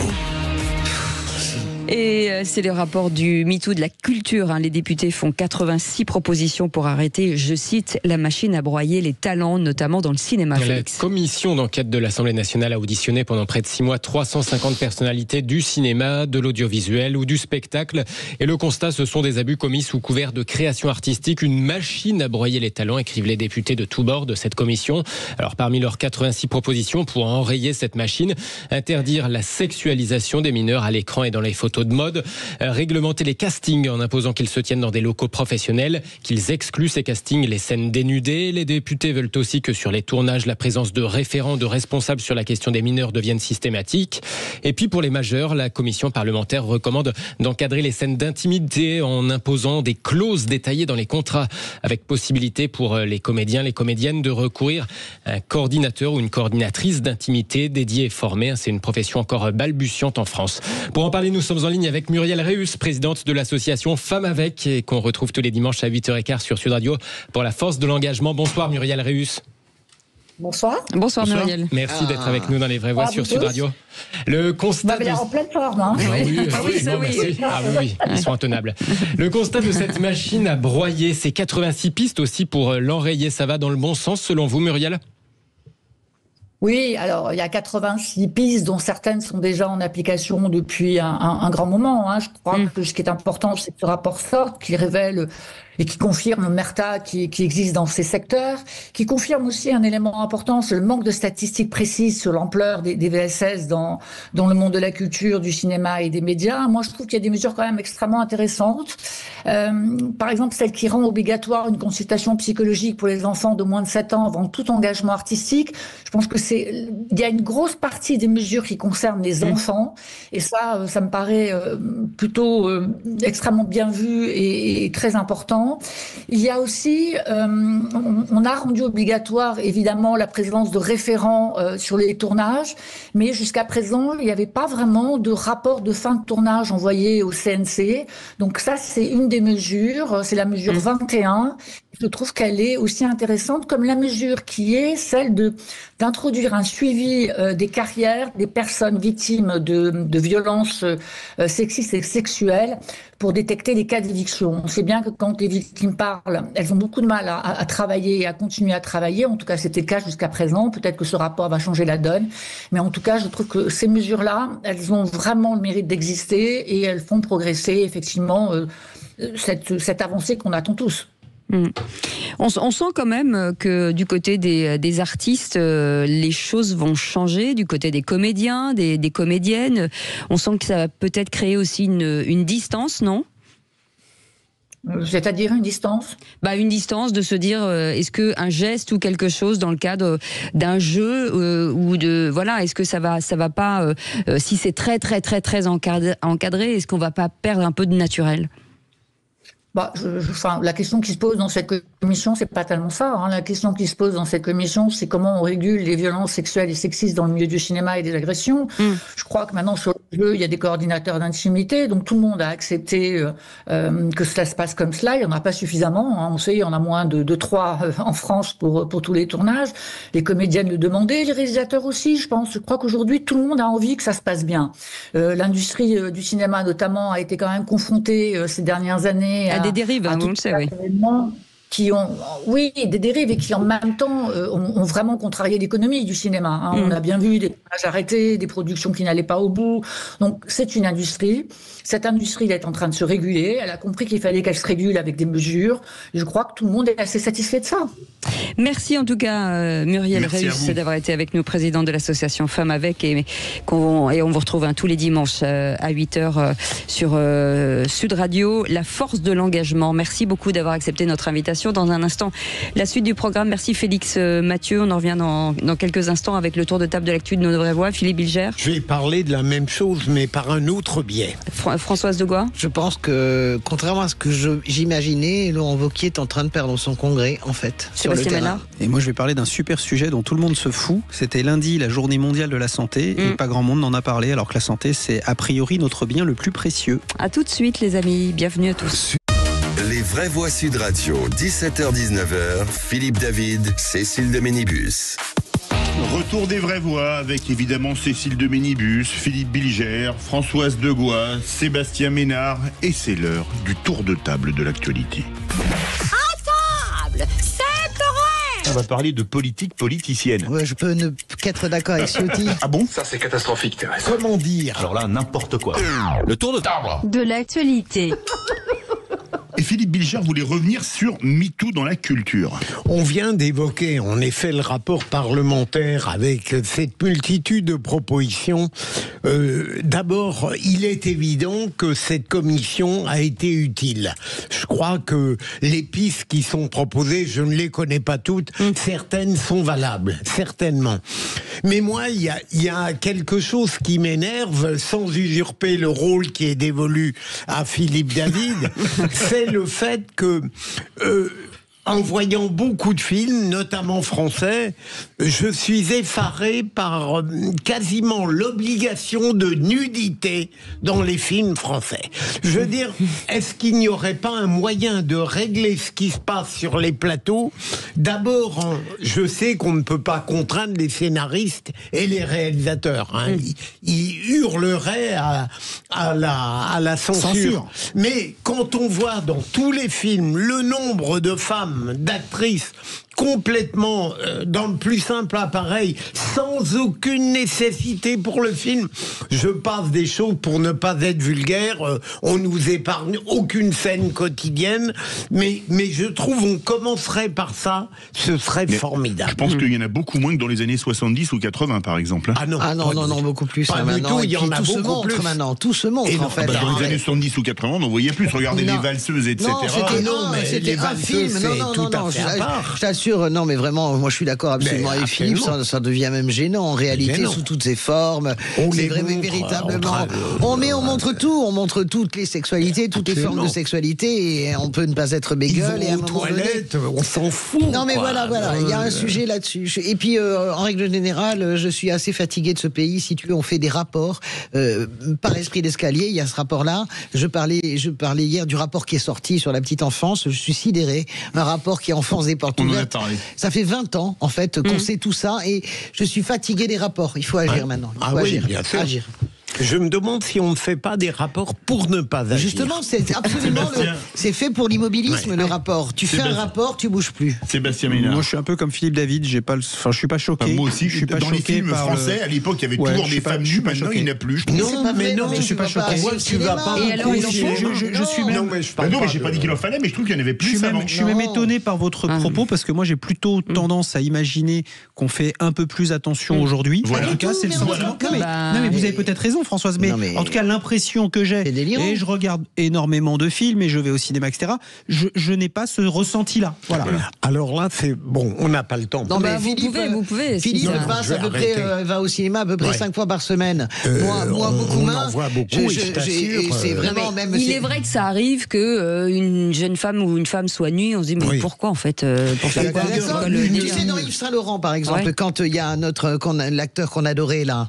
[SPEAKER 2] Et c'est le rapport du MeToo de la culture. Les députés font 86 propositions pour arrêter, je cite, la machine à broyer les talents, notamment dans le cinéma.
[SPEAKER 8] La commission d'enquête de l'Assemblée nationale a auditionné pendant près de 6 mois 350 personnalités du cinéma, de l'audiovisuel ou du spectacle. Et le constat, ce sont des abus commis sous couvert de création artistique. Une machine à broyer les talents, écrivent les députés de tous bords de cette commission. Alors parmi leurs 86 propositions pour enrayer cette machine, interdire la sexualisation des mineurs à l'écran et dans les photos plutôt de mode. Réglementer les castings en imposant qu'ils se tiennent dans des locaux professionnels, qu'ils excluent ces castings les scènes dénudées. Les députés veulent aussi que sur les tournages, la présence de référents, de responsables sur la question des mineurs devienne systématique. Et puis pour les majeurs, la commission parlementaire recommande d'encadrer les scènes d'intimité en imposant des clauses détaillées dans les contrats, avec possibilité pour les comédiens, les comédiennes de recourir à un coordinateur ou une coordinatrice d'intimité dédiée et formée. C'est une profession encore balbutiante en France. Pour en parler, nous sommes en ligne avec Muriel Réus, présidente de l'association Femmes avec, et qu'on retrouve tous les dimanches à 8h15 sur Sud Radio pour la force de l'engagement. Bonsoir Muriel Réus.
[SPEAKER 18] Bonsoir.
[SPEAKER 2] Bonsoir Muriel.
[SPEAKER 8] Merci d'être avec nous dans Les Vraies Voix sur Sud Radio. Le constat
[SPEAKER 18] de... en pleine forme, hein.
[SPEAKER 8] Oui, ils sont intenables. Le constat de cette machine à broyer, c'est 86 pistes aussi pour l'enrayer. Ça va dans le bon sens selon vous, Muriel ?
[SPEAKER 18] Oui, alors il y a 86 pistes dont certaines sont déjà en application depuis un grand moment. Hein. Je crois que ce qui est important, c'est que ce rapport sorte, qui révèle et qui confirme l'omerta qui existe dans ces secteurs, qui confirme aussi un élément important, c'est le manque de statistiques précises sur l'ampleur des VSS dans le monde de la culture, du cinéma et des médias. Moi, je trouve qu'il y a des mesures quand même extrêmement intéressantes. Par exemple, celle qui rend obligatoire une consultation psychologique pour les enfants de moins de 7 ans avant tout engagement artistique. Je pense que il y a une grosse partie des mesures qui concernent les enfants, et ça me paraît plutôt extrêmement bien vu et très important. Il y a aussi, on a rendu obligatoire évidemment la présence de référents sur les tournages, mais jusqu'à présent, il n'y avait pas vraiment de rapport de fin de tournage envoyé au CNC. Donc ça, c'est une des mesures, c'est la mesure 21. Je trouve qu'elle est aussi intéressante comme la mesure qui est celle d'introduire un suivi des carrières des personnes victimes de violences sexistes et sexuelles pour détecter les cas d'éviction. On sait bien que quand les victimes parlent, elles ont beaucoup de mal à travailler et à continuer à travailler. En tout cas, c'était le cas jusqu'à présent. Peut-être que ce rapport va changer la donne. Mais en tout cas, je trouve que ces mesures-là, elles ont vraiment le mérite d'exister et elles font progresser effectivement cette avancée qu'on attend tous.
[SPEAKER 2] On sent quand même que du côté des artistes, les choses vont changer, du côté des comédiens, des comédiennes. On sent que ça va peut-être créer aussi une distance, non ?
[SPEAKER 18] C'est-à-dire une distance ?
[SPEAKER 2] Une distance de se dire, est-ce qu'un geste ou quelque chose dans le cadre d'un jeu ou de... Voilà, est-ce que ça va pas... si c'est très, très, très, très encadré, est-ce qu'on va pas perdre un peu de naturel ?
[SPEAKER 18] La question qui se pose dans cette commission, c'est pas tellement ça. Hein. La question qui se pose dans cette commission, c'est comment on régule les violences sexuelles et sexistes dans le milieu du cinéma et des agressions. Je crois que maintenant, sur le jeu, il y a des coordinateurs d'intimité, donc tout le monde a accepté que cela se passe comme cela. Il n'y en a pas suffisamment. Hein. On sait, il y en a moins de 3 en France pour tous les tournages. Les comédiennes le demandaient, les réalisateurs aussi, je pense. Je crois qu'aujourd'hui, tout le monde a envie que ça se passe bien. L'industrie du cinéma, notamment, a été quand même confrontée ces dernières années
[SPEAKER 2] à des dérives, vous le savez.
[SPEAKER 18] Des dérives et qui en même temps ont vraiment contrarié l'économie du cinéma. Hein. On a bien vu des tournages arrêtés, des productions qui n'allaient pas au bout. Donc c'est une industrie. Cette industrie elle est en train de se réguler. Elle a compris qu'il fallait qu'elle se régule avec des mesures. Et je crois que tout le monde est assez satisfait de ça.
[SPEAKER 2] Merci en tout cas Muriel Réus d'avoir été avec nous, présidente de l'association Femmes avec, et on vous retrouve tous les dimanches à 8h sur Sud Radio. La force de l'engagement. Merci beaucoup d'avoir accepté notre invitation. Dans un instant, la suite du programme. Merci Félix Mathieu. On en revient dans quelques instants avec le tour de table de l'actu de Nos Vraies Voix. Philippe Bilger.
[SPEAKER 4] Je vais parler de la même chose, mais par un autre biais.
[SPEAKER 2] Françoise Degois.
[SPEAKER 5] Je pense que, contrairement à ce que j'imaginais, Laurent Wauquiez est en train de perdre son congrès, en fait, sur le terrain.
[SPEAKER 6] Et moi, je vais parler d'un super sujet dont tout le monde se fout. C'était lundi, la journée mondiale de la santé, et pas grand monde n'en a parlé, alors que la santé, c'est a priori notre bien le plus précieux.
[SPEAKER 2] À tout de suite, les amis. Bienvenue à tous.
[SPEAKER 1] Les Vraies Voix Sud Radio, 17h-19h, Philippe David, Cécile de Ménibus.
[SPEAKER 3] Retour des Vraies Voix avec évidemment Cécile de Ménibus, Philippe Bilger, Françoise Degois, Sébastien Ménard, et c'est l'heure du tour de table de l'actualité.
[SPEAKER 13] À table, c'est vrai.
[SPEAKER 3] On va parler de politique politicienne.
[SPEAKER 5] Ouais, je peux ne qu'être d'accord avec Ciotti.
[SPEAKER 3] Ah bon ?
[SPEAKER 17] Ça, c'est catastrophique, Thérèse.
[SPEAKER 5] Comment dire ?
[SPEAKER 17] Alors là, n'importe quoi. Le tour de table
[SPEAKER 2] de l'actualité.
[SPEAKER 3] Et Philippe Bilger voulait revenir sur MeToo dans la culture.
[SPEAKER 4] On vient d'évoquer en effet le rapport parlementaire avec cette multitude de propositions D'abord, il est évident que cette commission a été utile. Je crois que les pistes qui sont proposées, je ne les connais pas toutes, certaines sont valables, certainement. Mais moi, il y a quelque chose qui m'énerve, sans usurper le rôle qui est dévolu à Philippe David, c'est le fait que... en voyant beaucoup de films, notamment français, je suis effaré par quasiment l'obligation de nudité dans les films français. Je veux dire, est-ce qu'il n'y aurait pas un moyen de régler ce qui se passe sur les plateaux? D'abord, je sais qu'on ne peut pas contraindre les scénaristes et les réalisateurs. Hein. Ils hurleraient à la censure. Mais quand on voit dans tous les films le nombre de femmes, d'actrices complètement dans le plus simple appareil, sans aucune nécessité pour le film. Je passe des choses pour ne pas être vulgaire, on nous épargne aucune scène quotidienne, mais je trouve on commencerait par ça, ce serait formidable.
[SPEAKER 3] Je pense qu'il y en a beaucoup moins que dans les années 70 ou 80 par exemple.
[SPEAKER 5] Ah non, beaucoup plus.
[SPEAKER 4] Pas du tout, il y en a beaucoup plus.
[SPEAKER 5] Maintenant, tout se montre en fait.
[SPEAKER 3] Dans les années 70 ou 80, on en voyait plus. Regardez les valseuses, etc.
[SPEAKER 5] C'était un film. Non, je t'assure, non mais vraiment, moi je suis d'accord absolument avec Philippe, ça devient même gênant en réalité, sous toutes ses formes. C'est vraiment véritablement. On montre tout, on montre toutes les sexualités, toutes les formes de sexualité, et on peut ne pas être bégueule. Et à un moment donné,
[SPEAKER 4] on s'en fout.
[SPEAKER 5] Non mais voilà, il y a un sujet là-dessus. Et puis en règle générale, je suis assez fatigué de ce pays. Si tu veux, on fait des rapports par esprit d'escalier. Il y a ce rapport-là. Je parlais hier du rapport qui est sorti sur la petite enfance. Je suis sidéré. Un rapport qui enfonce des portes ouvertes. Ça fait 20 ans, en fait, qu'on sait tout ça, et je suis fatigué des rapports. Il faut agir maintenant. Il faut agir.
[SPEAKER 4] Bien sûr. Je me demande si on ne fait pas des rapports pour ne pas agir.
[SPEAKER 5] Justement, c'est absolument c'est fait pour l'immobilisme, le rapport. Tu fais un rapport, tu bouges plus.
[SPEAKER 3] Sébastien Ménard.
[SPEAKER 6] Moi, je suis un peu comme Philippe David. Je suis pas choqué.
[SPEAKER 3] Moi aussi,
[SPEAKER 6] je suis pas
[SPEAKER 3] dans les films français, à l'époque, il y avait toujours des femmes nues. Maintenant, il n'y en a plus.
[SPEAKER 5] Non,
[SPEAKER 6] je suis pas choqué.
[SPEAKER 5] Tu vas pas.
[SPEAKER 2] Et alors,
[SPEAKER 6] je suis même.
[SPEAKER 3] Non, mais j'ai pas dit qu'il en fallait, mais je trouve qu'il y en avait plus avant.
[SPEAKER 6] Je suis même étonné par votre propos, parce que moi, j'ai plutôt tendance à imaginer qu'on fait un peu plus attention aujourd'hui. En tout cas, c'est le sentiment. Non, mais vous avez peut-être raison, Françoise. Mais en tout cas, l'impression que j'ai, et je regarde énormément de films, et je vais au cinéma, etc., je n'ai pas ce ressenti-là. Voilà.
[SPEAKER 4] Alors là, c'est bon, on n'a pas le temps.
[SPEAKER 5] Non, mais vous pouvez. Philippe passe à peu près, va au cinéma à peu près 5 fois par semaine. Moi, beaucoup moins.
[SPEAKER 4] On en voit beaucoup, je t'assure.
[SPEAKER 5] C'est vraiment même.
[SPEAKER 2] Il est vrai que ça arrive que une jeune femme ou une femme soit nue, on se dit mais pourquoi en fait
[SPEAKER 5] tu sais, dans Yves Saint-Laurent par exemple, quand il y a l'acteur qu'on adorait là,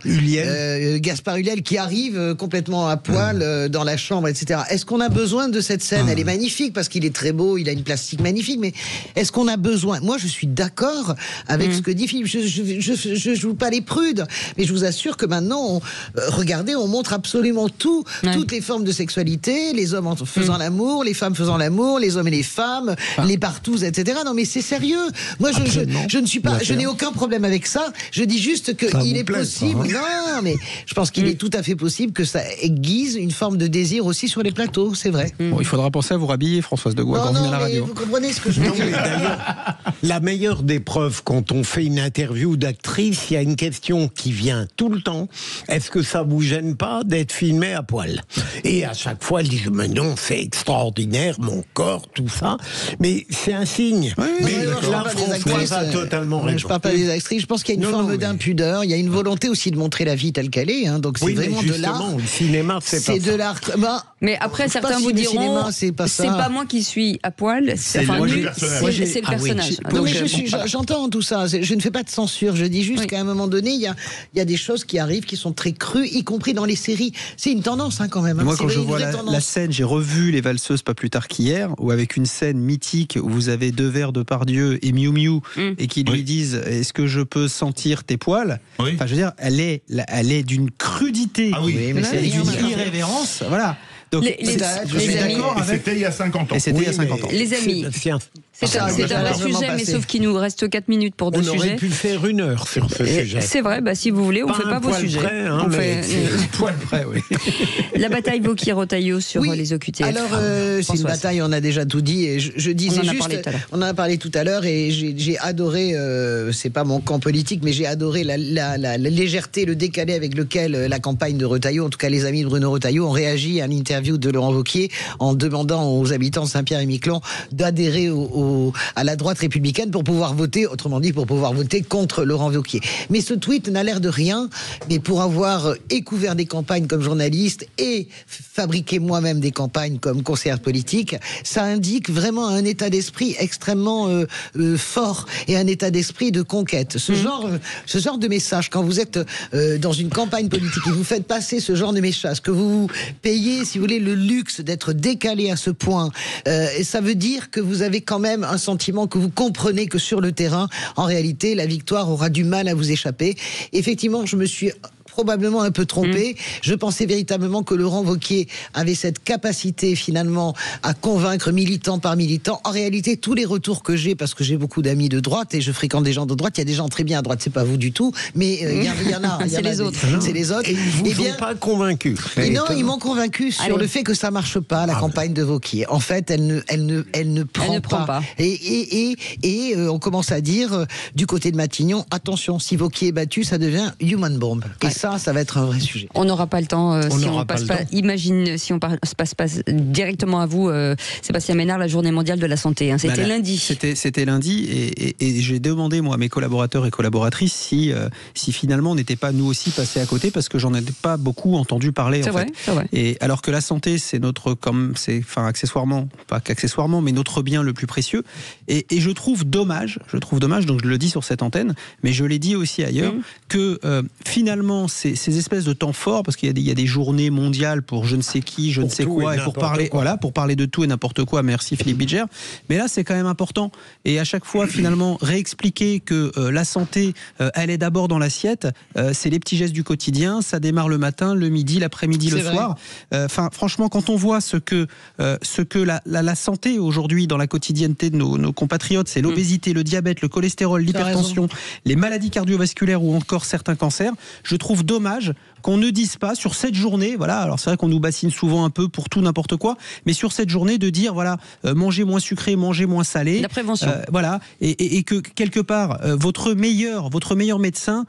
[SPEAKER 5] Gaspard Ulliel, qui arrive complètement à poil dans la chambre, etc. Est-ce qu'on a besoin de cette scène? Elle est magnifique parce qu'il est très beau, il a une plastique magnifique, mais est-ce qu'on a besoin? Moi, je suis d'accord avec ce que dit Philippe. Je joue pas les prudes, mais je vous assure que maintenant, regardez, on montre absolument tout, toutes les formes de sexualité, les hommes faisant l'amour, les femmes faisant l'amour, les hommes et les femmes, les partouzes, etc. Non, mais c'est sérieux. Moi, je ne suis pas, je n'ai aucun problème avec ça. Je dis juste qu'il est possible. Non, mais je pense qu'il est tout à fait possible que ça aiguise une forme de désir aussi sur les plateaux, c'est vrai.
[SPEAKER 6] Bon, il faudra penser à vous rhabiller, Françoise de Gaulle, quand vous venez à la radio.
[SPEAKER 5] Vous comprenez ce que je veux dire.
[SPEAKER 4] D'ailleurs, la meilleure des preuves, quand on fait une interview d'actrice, il y a une question qui vient tout le temps. Est-ce que ça vous gêne pas d'être filmé à poil? Et à chaque fois, elle dit, mais non, c'est extraordinaire, mon corps, tout ça. Mais c'est un signe. Mais là, Françoise a totalement raison.
[SPEAKER 5] Je parle pas des actrices, je pense qu'il y a une forme d'impudeur, il y a une volonté aussi de montrer la vie telle qu'elle est, hein, donc c'est vraiment de l'art.
[SPEAKER 4] Le cinéma, c'est
[SPEAKER 5] de l'art.
[SPEAKER 2] Mais après, certains vous diront, c'est pas moi qui suis à poil, c'est le personnage.
[SPEAKER 5] Non, mais j'entends tout ça. Je ne fais pas de censure. Je dis juste qu'à un moment donné, il y a des choses qui arrivent qui sont très crues, y compris dans les séries. C'est une tendance quand même.
[SPEAKER 6] Moi, quand je vois la scène, j'ai revu Les Valseuses pas plus tard qu'hier, où avec une scène mythique où vous avez Devers, Depardieu et Miu Miu, et qui lui disent, est-ce que je peux sentir tes poils? Enfin, je veux dire, elle est d'une crudité, mais c'est d'une irrévérence. Voilà. Donc,
[SPEAKER 3] je suis d'accord avec. C'était il y a 50 ans.
[SPEAKER 6] Et c'était il y a 50 ans.
[SPEAKER 2] Les amis, C'est un vrai sujet, mais sauf qu'il nous reste 4 minutes pour 2 sujets.
[SPEAKER 4] On aurait pu faire 1 heure sur ce sujet.
[SPEAKER 2] C'est vrai, si vous voulez, on ne fait pas vos sujets.
[SPEAKER 4] Près, hein, poil près, oui.
[SPEAKER 2] La bataille Vauquier-Retailleau sur les OQTF.
[SPEAKER 5] Alors, c'est une bataille, on a déjà tout dit. Et je disais on en a parlé tout à l'heure, et j'ai adoré, c'est pas mon camp politique, mais j'ai adoré la légèreté, le décalé avec lequel la campagne de Retailleau, en tout cas les amis de Bruno Retailleau, ont réagi à l'interview de Laurent Wauquiez en demandant aux habitants de Saint-Pierre-et-Miquelon d'adhérer à la droite républicaine pour pouvoir voter, autrement dit pour pouvoir voter contre Laurent Wauquiez. Mais ce tweet n'a l'air de rien, mais pour avoir couvert des campagnes comme journaliste et fabriqué moi-même des campagnes comme conseillère politique, ça indique vraiment un état d'esprit extrêmement fort et un état d'esprit de conquête. Ce genre de message, quand vous êtes dans une campagne politique et vous faites passer ce genre de message, que vous payez, si vous voulez, le luxe d'être décalé à ce point, et ça veut dire que vous avez quand même un sentiment que vous comprenez que sur le terrain, en réalité, la victoire aura du mal à vous échapper. Effectivement, je me suis probablement un peu trompé. Je pensais véritablement que Laurent Wauquiez avait cette capacité finalement à convaincre militant par militant. En réalité, tous les retours que j'ai, parce que j'ai beaucoup d'amis de droite et je fréquente des gens de droite, il y a des gens très bien à droite, c'est pas vous du tout, mais il y en a.
[SPEAKER 2] C'est les autres.
[SPEAKER 5] C'est les autres.
[SPEAKER 4] Et ils vous ont pas convaincu.
[SPEAKER 5] Non, ils m'ont convaincu sur le fait que ça marche pas, la campagne de Wauquiez. En fait, elle ne prend pas. Et on commence à dire du côté de Matignon, attention, si Wauquiez est battu, ça devient human bomb. Et ça va être un vrai sujet.
[SPEAKER 2] On n'aura pas le temps si on passe pas. Imagine si on passe pas directement à vous, Sébastien Ménard, la Journée mondiale de la santé. Hein. C'était lundi.
[SPEAKER 6] C'était lundi, et j'ai demandé moi à mes collaborateurs et collaboratrices si finalement on n'était pas nous aussi passés à côté, parce que j'en ai pas beaucoup entendu parler. C'est vrai. Et alors que la santé, c'est accessoirement, pas qu'accessoirement, mais notre bien le plus précieux. Et je trouve dommage, donc je le dis sur cette antenne, mais je l'ai dit aussi ailleurs, que finalement ces espèces de temps forts, parce qu'il y a des journées mondiales pour je ne sais qui, je ne sais quoi, et pour parler de tout et n'importe quoi. Merci Philippe Bilger. Mais là, c'est quand même important. Et à chaque fois, finalement, réexpliquer que la santé, elle est d'abord dans l'assiette. C'est les petits gestes du quotidien. Ça démarre le matin, le midi, l'après-midi, le soir. Franchement, quand on voit ce que la santé aujourd'hui dans la quotidienneté de nos compatriotes, c'est l'obésité, le diabète, le cholestérol, l'hypertension, les maladies cardiovasculaires ou encore certains cancers, je trouve dommage qu'on ne dise pas sur cette journée, voilà, alors c'est vrai qu'on nous bassine souvent un peu pour tout n'importe quoi, mais sur cette journée de dire voilà, mangez moins sucré, mangez moins salé,
[SPEAKER 2] la prévention,
[SPEAKER 6] voilà, et que quelque part votre meilleur médecin,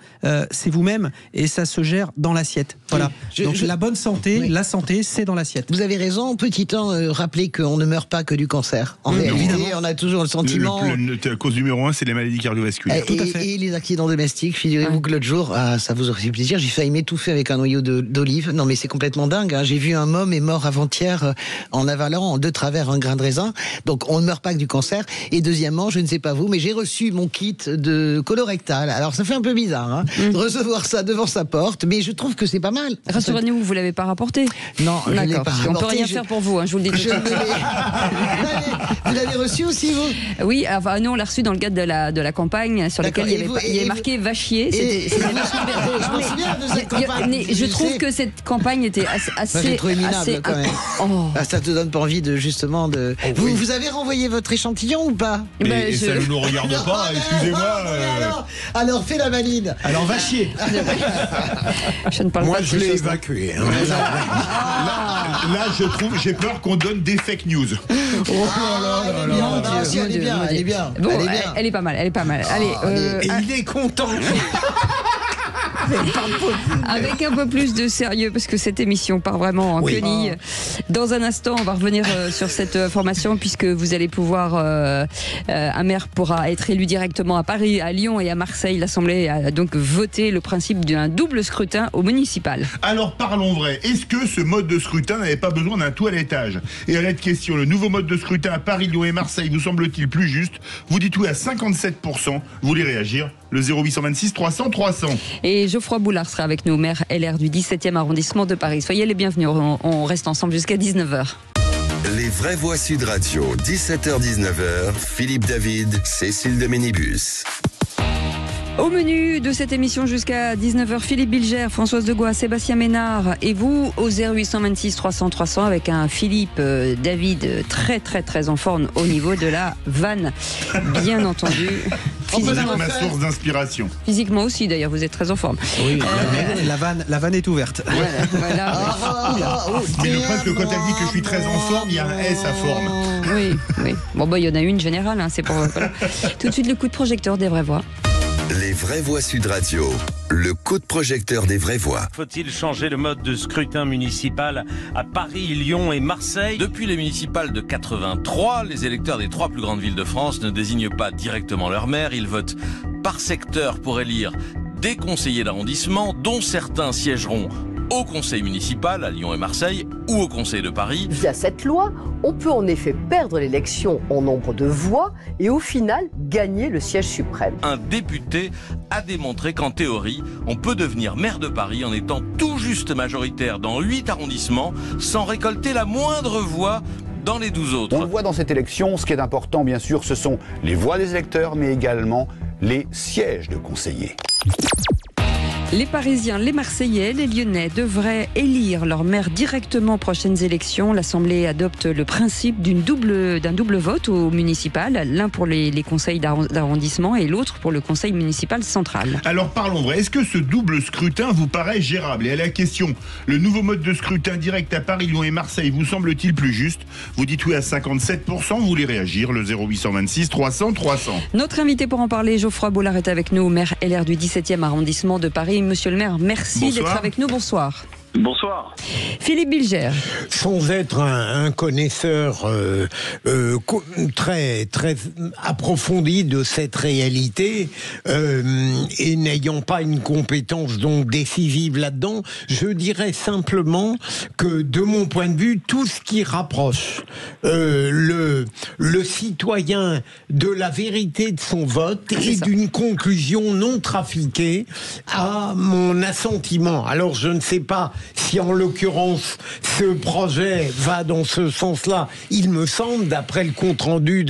[SPEAKER 6] c'est vous-même, et ça se gère dans l'assiette. Voilà. Donc la bonne santé, la santé, c'est dans l'assiette.
[SPEAKER 5] Vous avez raison. Petit temps, rappeler qu'on ne meurt pas que du cancer. En réalité, on a toujours le sentiment.
[SPEAKER 3] La cause numéro 1, c'est les maladies cardiovasculaires.
[SPEAKER 5] Et les accidents domestiques. Figurez-vous que l'autre jour, ça vous aurait fait plaisir, j'ai failli m'étouffer avec un noyau d'olive. Non, mais c'est complètement dingue. Hein. J'ai vu un môme est mort avant-hier en avalant en 2 travers un grain de raisin. Donc on ne meurt pas que du cancer. Et deuxièmement, je ne sais pas vous, mais j'ai reçu mon kit de colorectal. Alors ça fait un peu bizarre de recevoir ça devant sa porte, mais je trouve que c'est pas mal.
[SPEAKER 2] Rassurez-nous, vous l'avez pas rapporté?
[SPEAKER 5] Non, je l'ai pas rapporté.
[SPEAKER 2] On peut rien faire pour vous, je vous le dis tout de suite.
[SPEAKER 5] Vous l'avez reçu aussi, vous?
[SPEAKER 2] Oui, enfin, nous on l'a reçu dans le cadre de la campagne sur laquelle il y avait marqué Vachier.
[SPEAKER 5] Je me souviens de cette campagne.
[SPEAKER 2] Je trouve que cette campagne était assez.
[SPEAKER 5] J'ai trouvé minable quand même.
[SPEAKER 2] Oh.
[SPEAKER 5] Ça te donne pas envie de justement de. Vous avez renvoyé votre échantillon ou pas?
[SPEAKER 3] Et ça ne nous regarde pas, excusez-moi.
[SPEAKER 5] Alors fais la valide.
[SPEAKER 3] Alors va chier.
[SPEAKER 2] Je ne parle
[SPEAKER 4] Moi,
[SPEAKER 2] pas de
[SPEAKER 4] je l'ai
[SPEAKER 2] choses.
[SPEAKER 4] évacué.
[SPEAKER 3] Là, je trouve, j'ai peur qu'on donne des fake news.
[SPEAKER 5] Elle est bien.
[SPEAKER 2] Bon, elle est pas mal. Allez,
[SPEAKER 4] et il est content.
[SPEAKER 2] Avec un peu plus de sérieux, parce que cette émission part vraiment en quenille. Dans un instant, on va revenir sur cette formation, puisque vous allez pouvoir, un maire pourra être élu directement à Paris, à Lyon et à Marseille. L'Assemblée a donc voté le principe d'un double scrutin au municipal.
[SPEAKER 3] Alors parlons vrai, est-ce que ce mode de scrutin n'avait pas besoin d'un toilettage? Et à la question, le nouveau mode de scrutin à Paris, Lyon et Marseille vous semble-t-il plus juste? Vous dites oui à 57%, vous voulez réagir? Le 0826 300 300. Et
[SPEAKER 2] Geoffroy Boulard sera avec nous, maire LR du 17e arrondissement de Paris. Soyez les bienvenus, on reste ensemble jusqu'à 19h.
[SPEAKER 1] Les vraies voix Sud Radio, 17h-19h, Philippe David, Cécile de Ménibus.
[SPEAKER 2] Au menu de cette émission jusqu'à 19h, Philippe Bilger, Françoise Degois, Sébastien Ménard et vous au 0826 300 300 avec un Philippe David très très très en forme au niveau de la vanne, bien entendu.
[SPEAKER 3] Physiquement, ma source d'inspiration.
[SPEAKER 2] Physiquement aussi d'ailleurs, vous êtes très en forme.
[SPEAKER 6] Oui, la vanne est ouverte.
[SPEAKER 2] Voilà.
[SPEAKER 3] Mais le problème, que quand elle dit que je suis très en forme, il y a un S à forme.
[SPEAKER 2] Oui. Bon, il y en a une générale, hein, c'est pour. Voilà. Tout de suite, le coup de projecteur des vraies voix.
[SPEAKER 1] Les vraies voix Sud Radio, le coup de projecteur des vraies voix.
[SPEAKER 19] Faut-il changer le mode de scrutin municipal à Paris, Lyon et Marseille ?
[SPEAKER 20] Depuis les municipales de 83, les électeurs des 3 plus grandes villes de France ne désignent pas directement leur maire, ils votent par secteur pour élire des conseillers d'arrondissement, dont certains siégeront au conseil municipal à Lyon et Marseille ou au conseil de Paris.
[SPEAKER 21] Via cette loi, on peut en effet perdre l'élection en nombre de voix et au final gagner le siège suprême.
[SPEAKER 20] Un député a démontré qu'en théorie, on peut devenir maire de Paris en étant tout juste majoritaire dans 8 arrondissements sans récolter la moindre voix dans les 12 autres.
[SPEAKER 22] On le voit dans cette élection, ce qui est important bien sûr, ce sont les voix des électeurs mais également les sièges de conseillers.
[SPEAKER 2] Les Parisiens, les Marseillais, les Lyonnais devraient élire leur maire directement aux prochaines élections. L'Assemblée adopte le principe d'un double vote au municipal, l'un pour les conseils d'arrondissement et l'autre pour le conseil municipal central.
[SPEAKER 3] Alors parlons vrai, est-ce que ce double scrutin vous paraît gérable ? Et à la question, le nouveau mode de scrutin direct à Paris, Lyon et Marseille vous semble-t-il plus juste ? Vous dites oui à 57%, vous voulez réagir, le 0826 300 300.
[SPEAKER 2] Notre invité pour en parler, Geoffroy Boulard, est avec nous, maire LR du 17e arrondissement de Paris. Monsieur le maire, merci d'être avec nous. Bonsoir.
[SPEAKER 7] Bonsoir.
[SPEAKER 2] Philippe Bilger.
[SPEAKER 4] Sans être un connaisseur très très approfondi de cette réalité et n'ayant pas une compétence donc décisive là-dedans, je dirais simplement que de mon point de vue, tout ce qui rapproche le citoyen de la vérité de son vote et d'une conclusion non trafiquée a mon assentiment. Alors je ne sais pas si en l'occurrence ce projet va dans ce sens-là, il me semble, d'après le compte-rendu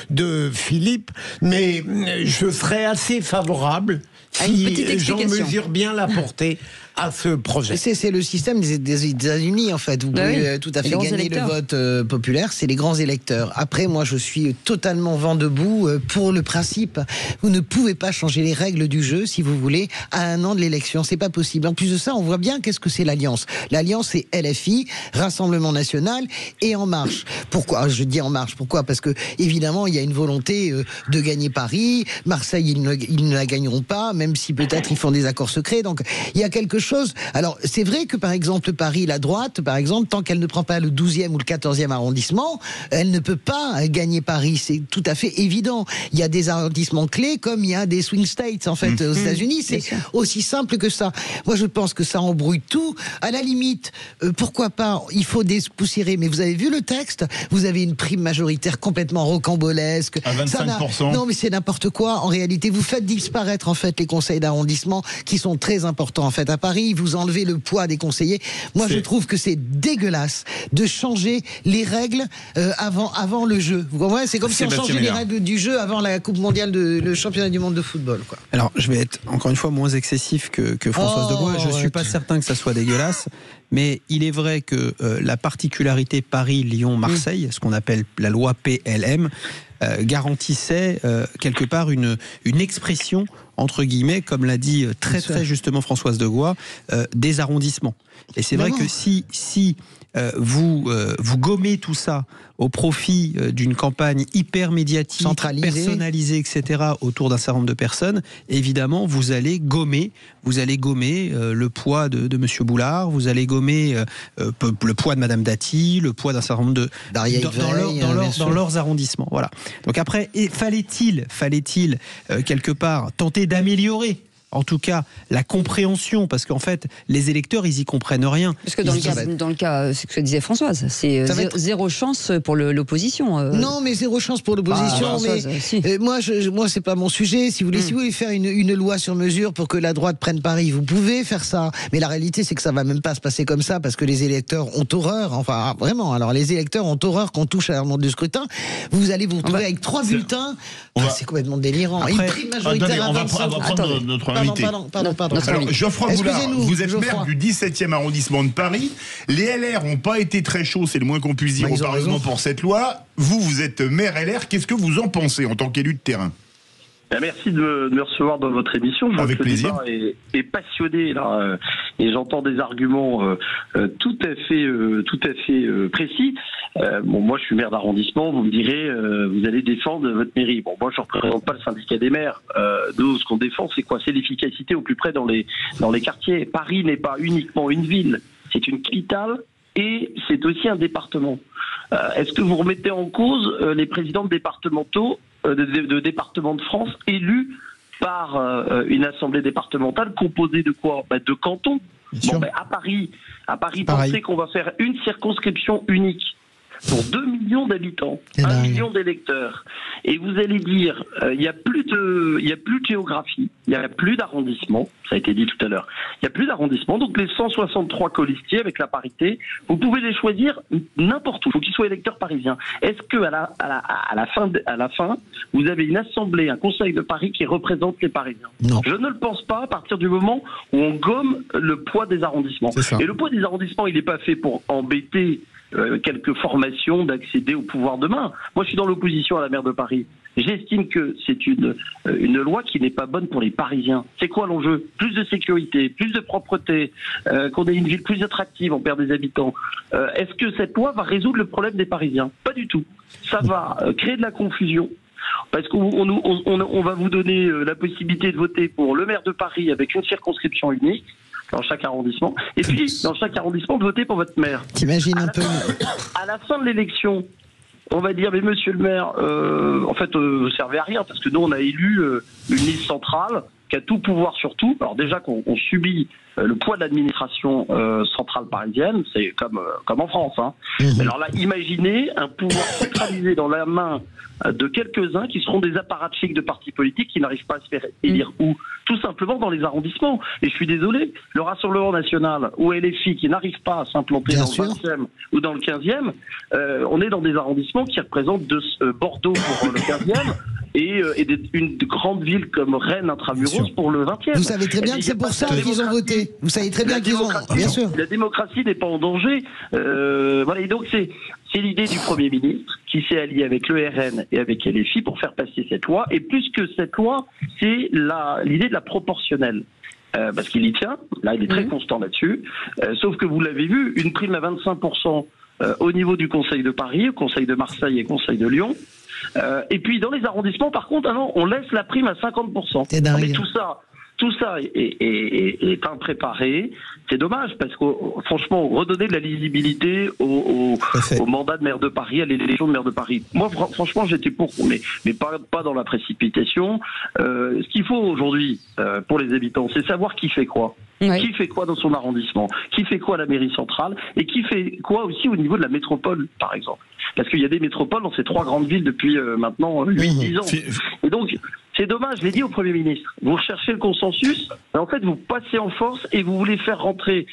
[SPEAKER 4] de Philippe, mais je serais assez favorable si j'en mesure bien la portée à ce projet.
[SPEAKER 5] C'est le système des États-Unis, en fait. Vous pouvez tout à fait gagner le vote populaire, c'est les grands électeurs. Après, moi, je suis totalement vent debout pour le principe. Vous ne pouvez pas changer les règles du jeu, si vous voulez, à un an de l'élection. C'est pas possible. En plus de ça, on voit bien qu'est-ce que c'est l'Alliance. L'Alliance, c'est LFI, Rassemblement National et En Marche. Pourquoi ? Je dis En Marche. Pourquoi ? Parce que, évidemment, il y a une volonté de gagner Paris. Marseille, ils ne la gagneront pas, même si peut-être ils font des accords secrets. Donc, il y a quelque chose. Alors, c'est vrai que, par exemple, Paris, la droite, par exemple, tant qu'elle ne prend pas le 12e ou le 14e arrondissement, elle ne peut pas gagner Paris. C'est tout à fait évident. Il y a des arrondissements clés comme il y a des swing states, en fait, aux États-Unis. C'est aussi simple que ça. Moi, je pense que ça embrouille tout. À la limite, pourquoi pas, il faut despoussiérer. Mais vous avez vu le texte ? Vous avez une prime majoritaire complètement rocambolesque.
[SPEAKER 3] À 25%.
[SPEAKER 5] Non, mais c'est n'importe quoi. En réalité, vous faites disparaître, en fait, les conseils d'arrondissement qui sont très importants, en fait, à Paris. Vous enlevez le poids des conseillers. Moi, je trouve que c'est dégueulasse de changer les règles avant le jeu. Vous comprenez ? C'est comme si on changeait les règles du jeu avant la Coupe mondiale, le championnat du monde de football, quoi.
[SPEAKER 6] Alors, je vais être encore une fois moins excessif que Françoise Degois. Je ne suis pas certain que ça soit dégueulasse, mais il est vrai que la particularité Paris-Lyon-Marseille, ce qu'on appelle la loi PLM, garantissait quelque part une expression, entre guillemets, comme l'a dit très justement Françoise Degois, des arrondissements. Et c'est vrai que si vous gommez tout ça au profit d'une campagne hyper médiatique, personnalisée, etc., autour d'un certain nombre de personnes, évidemment, vous allez gommer le poids de Monsieur Boulard, vous allez gommer le poids de Madame Dati, le poids d'un certain nombre de dans leurs arrondissements. Voilà. Donc après, fallait-il quelque part tenter d'améliorer en tout cas, la compréhension, parce qu'en fait, les électeurs, ils y comprennent rien.
[SPEAKER 2] Parce que dans le cas, c'est ce que disait Françoise, c'est zéro chance pour l'opposition.
[SPEAKER 5] Non, mais zéro chance pour l'opposition. Moi, c'est pas mon sujet. Si vous voulez faire une loi sur mesure pour que la droite prenne Paris, vous pouvez faire ça. Mais la réalité, c'est que ça va même pas se passer comme ça, parce que les électeurs ont horreur. Enfin, vraiment. Alors, les électeurs ont horreur qu'on touche à la montre du scrutin. Vous allez vous retrouver avec 3 bulletins. C'est complètement délirant.
[SPEAKER 3] Après,
[SPEAKER 5] une prime majoritaire
[SPEAKER 3] on va prendre notre invité.
[SPEAKER 5] Pardon.
[SPEAKER 3] Alors, Geoffroy Boulard, vous êtes maire du 17e arrondissement de Paris. Les LR n'ont pas été très chauds, c'est le moins qu'on puisse dire au Parlement pour cette loi. Vous êtes maire LR. Qu'est-ce que vous en pensez en tant qu'élu de terrain?
[SPEAKER 9] Merci de me recevoir dans votre émission.
[SPEAKER 3] Avec plaisir.
[SPEAKER 9] Le débat est passionné là, et j'entends des arguments tout à fait précis. Moi, je suis maire d'arrondissement. Vous me direz, vous allez défendre votre mairie. Bon, moi, je ne représente pas le syndicat des maires. Nous, ce qu'on défend, c'est quoi? C'est l'efficacité au plus près dans les quartiers. Paris n'est pas uniquement une ville, c'est une capitale et c'est aussi un département. Est-ce que vous remettez en cause les présidents départementaux de départements de France élus par une assemblée départementale composée de quoi? De cantons. À Paris, pensez qu'on va faire une circonscription unique pour 2 millions d'habitants, 1 million d'électeurs. Et vous allez dire, il n'y a plus de géographie, il n'y a plus d'arrondissement, ça a été dit tout à l'heure. Il n'y a plus d'arrondissement, donc les 163 colistiers avec la parité, vous pouvez les choisir n'importe où. Il faut qu'ils soient électeurs parisiens. Est-ce que à la fin, vous avez une assemblée, un conseil de Paris qui représente les Parisiens? Non. Je ne le pense pas à partir du moment où on gomme le poids des arrondissements. Et le poids des arrondissements, il n'est pas fait pour embêter quelques formations d'accéder au pouvoir demain. Moi, je suis dans l'opposition à la maire de Paris. J'estime que c'est une loi qui n'est pas bonne pour les Parisiens. C'est quoi l'enjeu? Plus de sécurité, plus de propreté, qu'on ait une ville plus attractive, on perd des habitants. Est-ce que cette loi va résoudre le problème des Parisiens? Pas du tout. Ça va créer de la confusion. Parce qu'on va vous donner la possibilité de voter pour le maire de Paris avec une circonscription unique dans chaque arrondissement, et puis dans chaque arrondissement de voter pour votre maire.
[SPEAKER 5] T'imagines un peu
[SPEAKER 9] à la fin de l'élection, on va dire, mais monsieur le maire, en fait, vous servez à rien, parce que nous, on a élu une liste centrale qui a tout pouvoir sur tout. Alors déjà qu'on subit le poids de l'administration centrale parisienne, c'est comme en France. Alors là, imaginez un pouvoir centralisé dans la main de quelques-uns qui seront des apparatchiks de partis politiques qui n'arrivent pas à se faire élire où? Tout simplement dans les arrondissements. Et je suis désolé, le Rassemblement National ou LFI qui n'arrivent pas à s'implanter dans le 20e ou dans le 15e, on est dans des arrondissements qui représentent Bordeaux pour le 15e et une grande ville comme Rennes intramuros pour le 20e.
[SPEAKER 5] Vous savez très bien que c'est pour ça qu'ils ont voté. Vous savez très bien qu'ils ont... Bien sûr.
[SPEAKER 9] La démocratie n'est pas en danger. Voilà, et donc c'est l'idée du Premier ministre qui s'est allié avec le RN et avec LFI pour faire passer cette loi. Et plus que cette loi, c'est l'idée de la proportionnelle. Parce qu'il y tient, là il est très constant là-dessus. Sauf que vous l'avez vu, une prime à 25% au niveau du Conseil de Paris, au Conseil de Marseille et Conseil de Lyon. Et puis dans les arrondissements, par contre, on laisse la prime à 50%. C'est dingue. Mais tout ça est impréparé. C'est dommage parce que franchement, redonner de la lisibilité au mandat de maire de Paris, à l'élection de maire de Paris. Moi, franchement, j'étais pour, mais pas dans la précipitation. Ce qu'il faut aujourd'hui pour les habitants, c'est savoir qui fait quoi. Oui. Qui fait quoi dans son arrondissement? Qui fait quoi à la mairie centrale? Et qui fait quoi aussi au niveau de la métropole, par exemple? Parce qu'il y a des métropoles dans ces 3 grandes villes depuis maintenant 8-10 ans. Et donc, c'est dommage, je l'ai dit au Premier ministre. Vous recherchez le consensus, mais en fait, vous passez en force et vous voulez faire rentrer...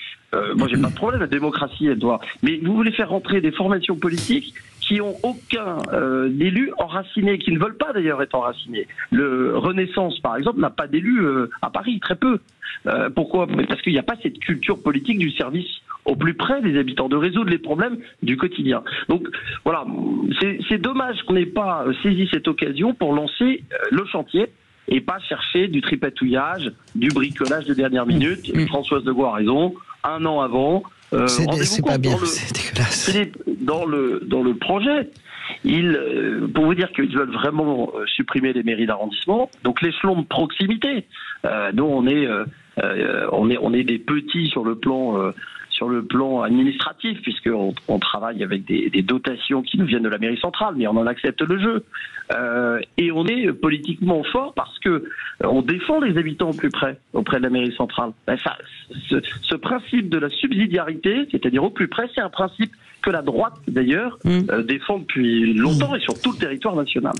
[SPEAKER 9] moi, j'ai pas de problème, la démocratie, elle doit... Mais vous voulez faire rentrer des formations politiques qui ont aucun élu enraciné, qui ne veulent pas d'ailleurs être enracinés. Le Renaissance, par exemple, n'a pas d'élu à Paris, très peu. Pourquoi? Parce qu'il n'y a pas cette culture politique du service au plus près des habitants, de résoudre les problèmes du quotidien. Donc voilà, c'est dommage qu'on n'ait pas saisi cette occasion pour lancer le chantier et pas chercher du tripatouillage, du bricolage de dernière minute. Françoise Degois a raison, 1 an avant...
[SPEAKER 5] c'est pas bien, c'est dégueulasse.
[SPEAKER 9] Dans le projet, pour vous dire qu'ils veulent vraiment supprimer les mairies d'arrondissement, donc l'échelon de proximité, nous on est des petits sur le plan administratif, puisqu'on travaille avec des dotations qui nous viennent de la mairie centrale, mais on en accepte le jeu. Et on est politiquement fort parce que on défend les habitants au plus près, auprès de la mairie centrale. Ben ça, ce principe de la subsidiarité, c'est-à-dire au plus près, c'est un principe que la droite, d'ailleurs, défend depuis longtemps et sur tout le territoire national.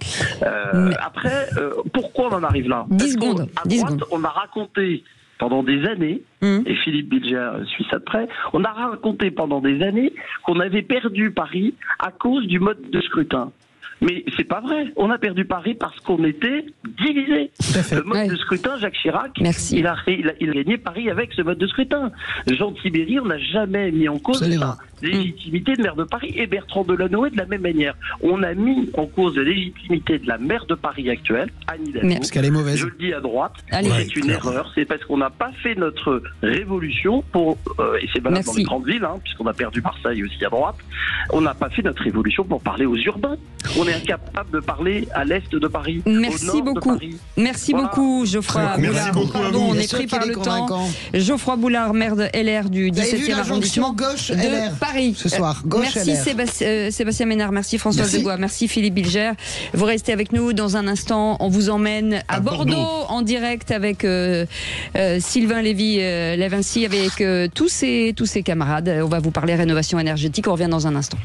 [SPEAKER 9] Après, pourquoi on en arrive là?
[SPEAKER 2] 10 secondes.
[SPEAKER 9] À droite, on a raconté pendant des années, et Philippe Bilger suit ça de près, on a raconté pendant des années qu'on avait perdu Paris à cause du mode de scrutin. Mais c'est pas vrai. On a perdu Paris parce qu'on était divisés. Le mode de scrutin, Jacques Chirac, il a gagné Paris avec ce mode de scrutin. Jean Tibéri, on n'a jamais mis en cause la légitimité de maire de Paris. Et Bertrand Delanoë, de la même manière. On a mis en cause la légitimité de la maire de Paris actuelle, Anne Hidalgo.
[SPEAKER 6] Parce qu'elle est mauvaise.
[SPEAKER 9] Je le dis à droite, c'est une erreur. C'est parce qu'on n'a pas fait notre révolution pour, et c'est valable dans les grandes villes, puisqu'on a perdu Marseille aussi à droite, on n'a pas fait notre révolution pour parler aux urbains. On est incapable de parler à l'est de Paris.
[SPEAKER 2] Merci beaucoup.
[SPEAKER 9] Merci
[SPEAKER 2] beaucoup, Geoffroy Boulard. Pardon, on est pris par le temps. Geoffroy Boulard, maire de LR du 17e arrondissement
[SPEAKER 5] gauche
[SPEAKER 2] de Paris.
[SPEAKER 5] Ce soir, gauche
[SPEAKER 2] merci
[SPEAKER 5] LR.
[SPEAKER 2] Sébastien Ménard, merci Françoise Degois, merci Philippe Bilger. Vous restez avec nous dans un instant. On vous emmène à Bordeaux en direct avec Sylvain Lévy-Levincy, avec tous ses camarades. On va vous parler rénovation énergétique. On revient dans un instant.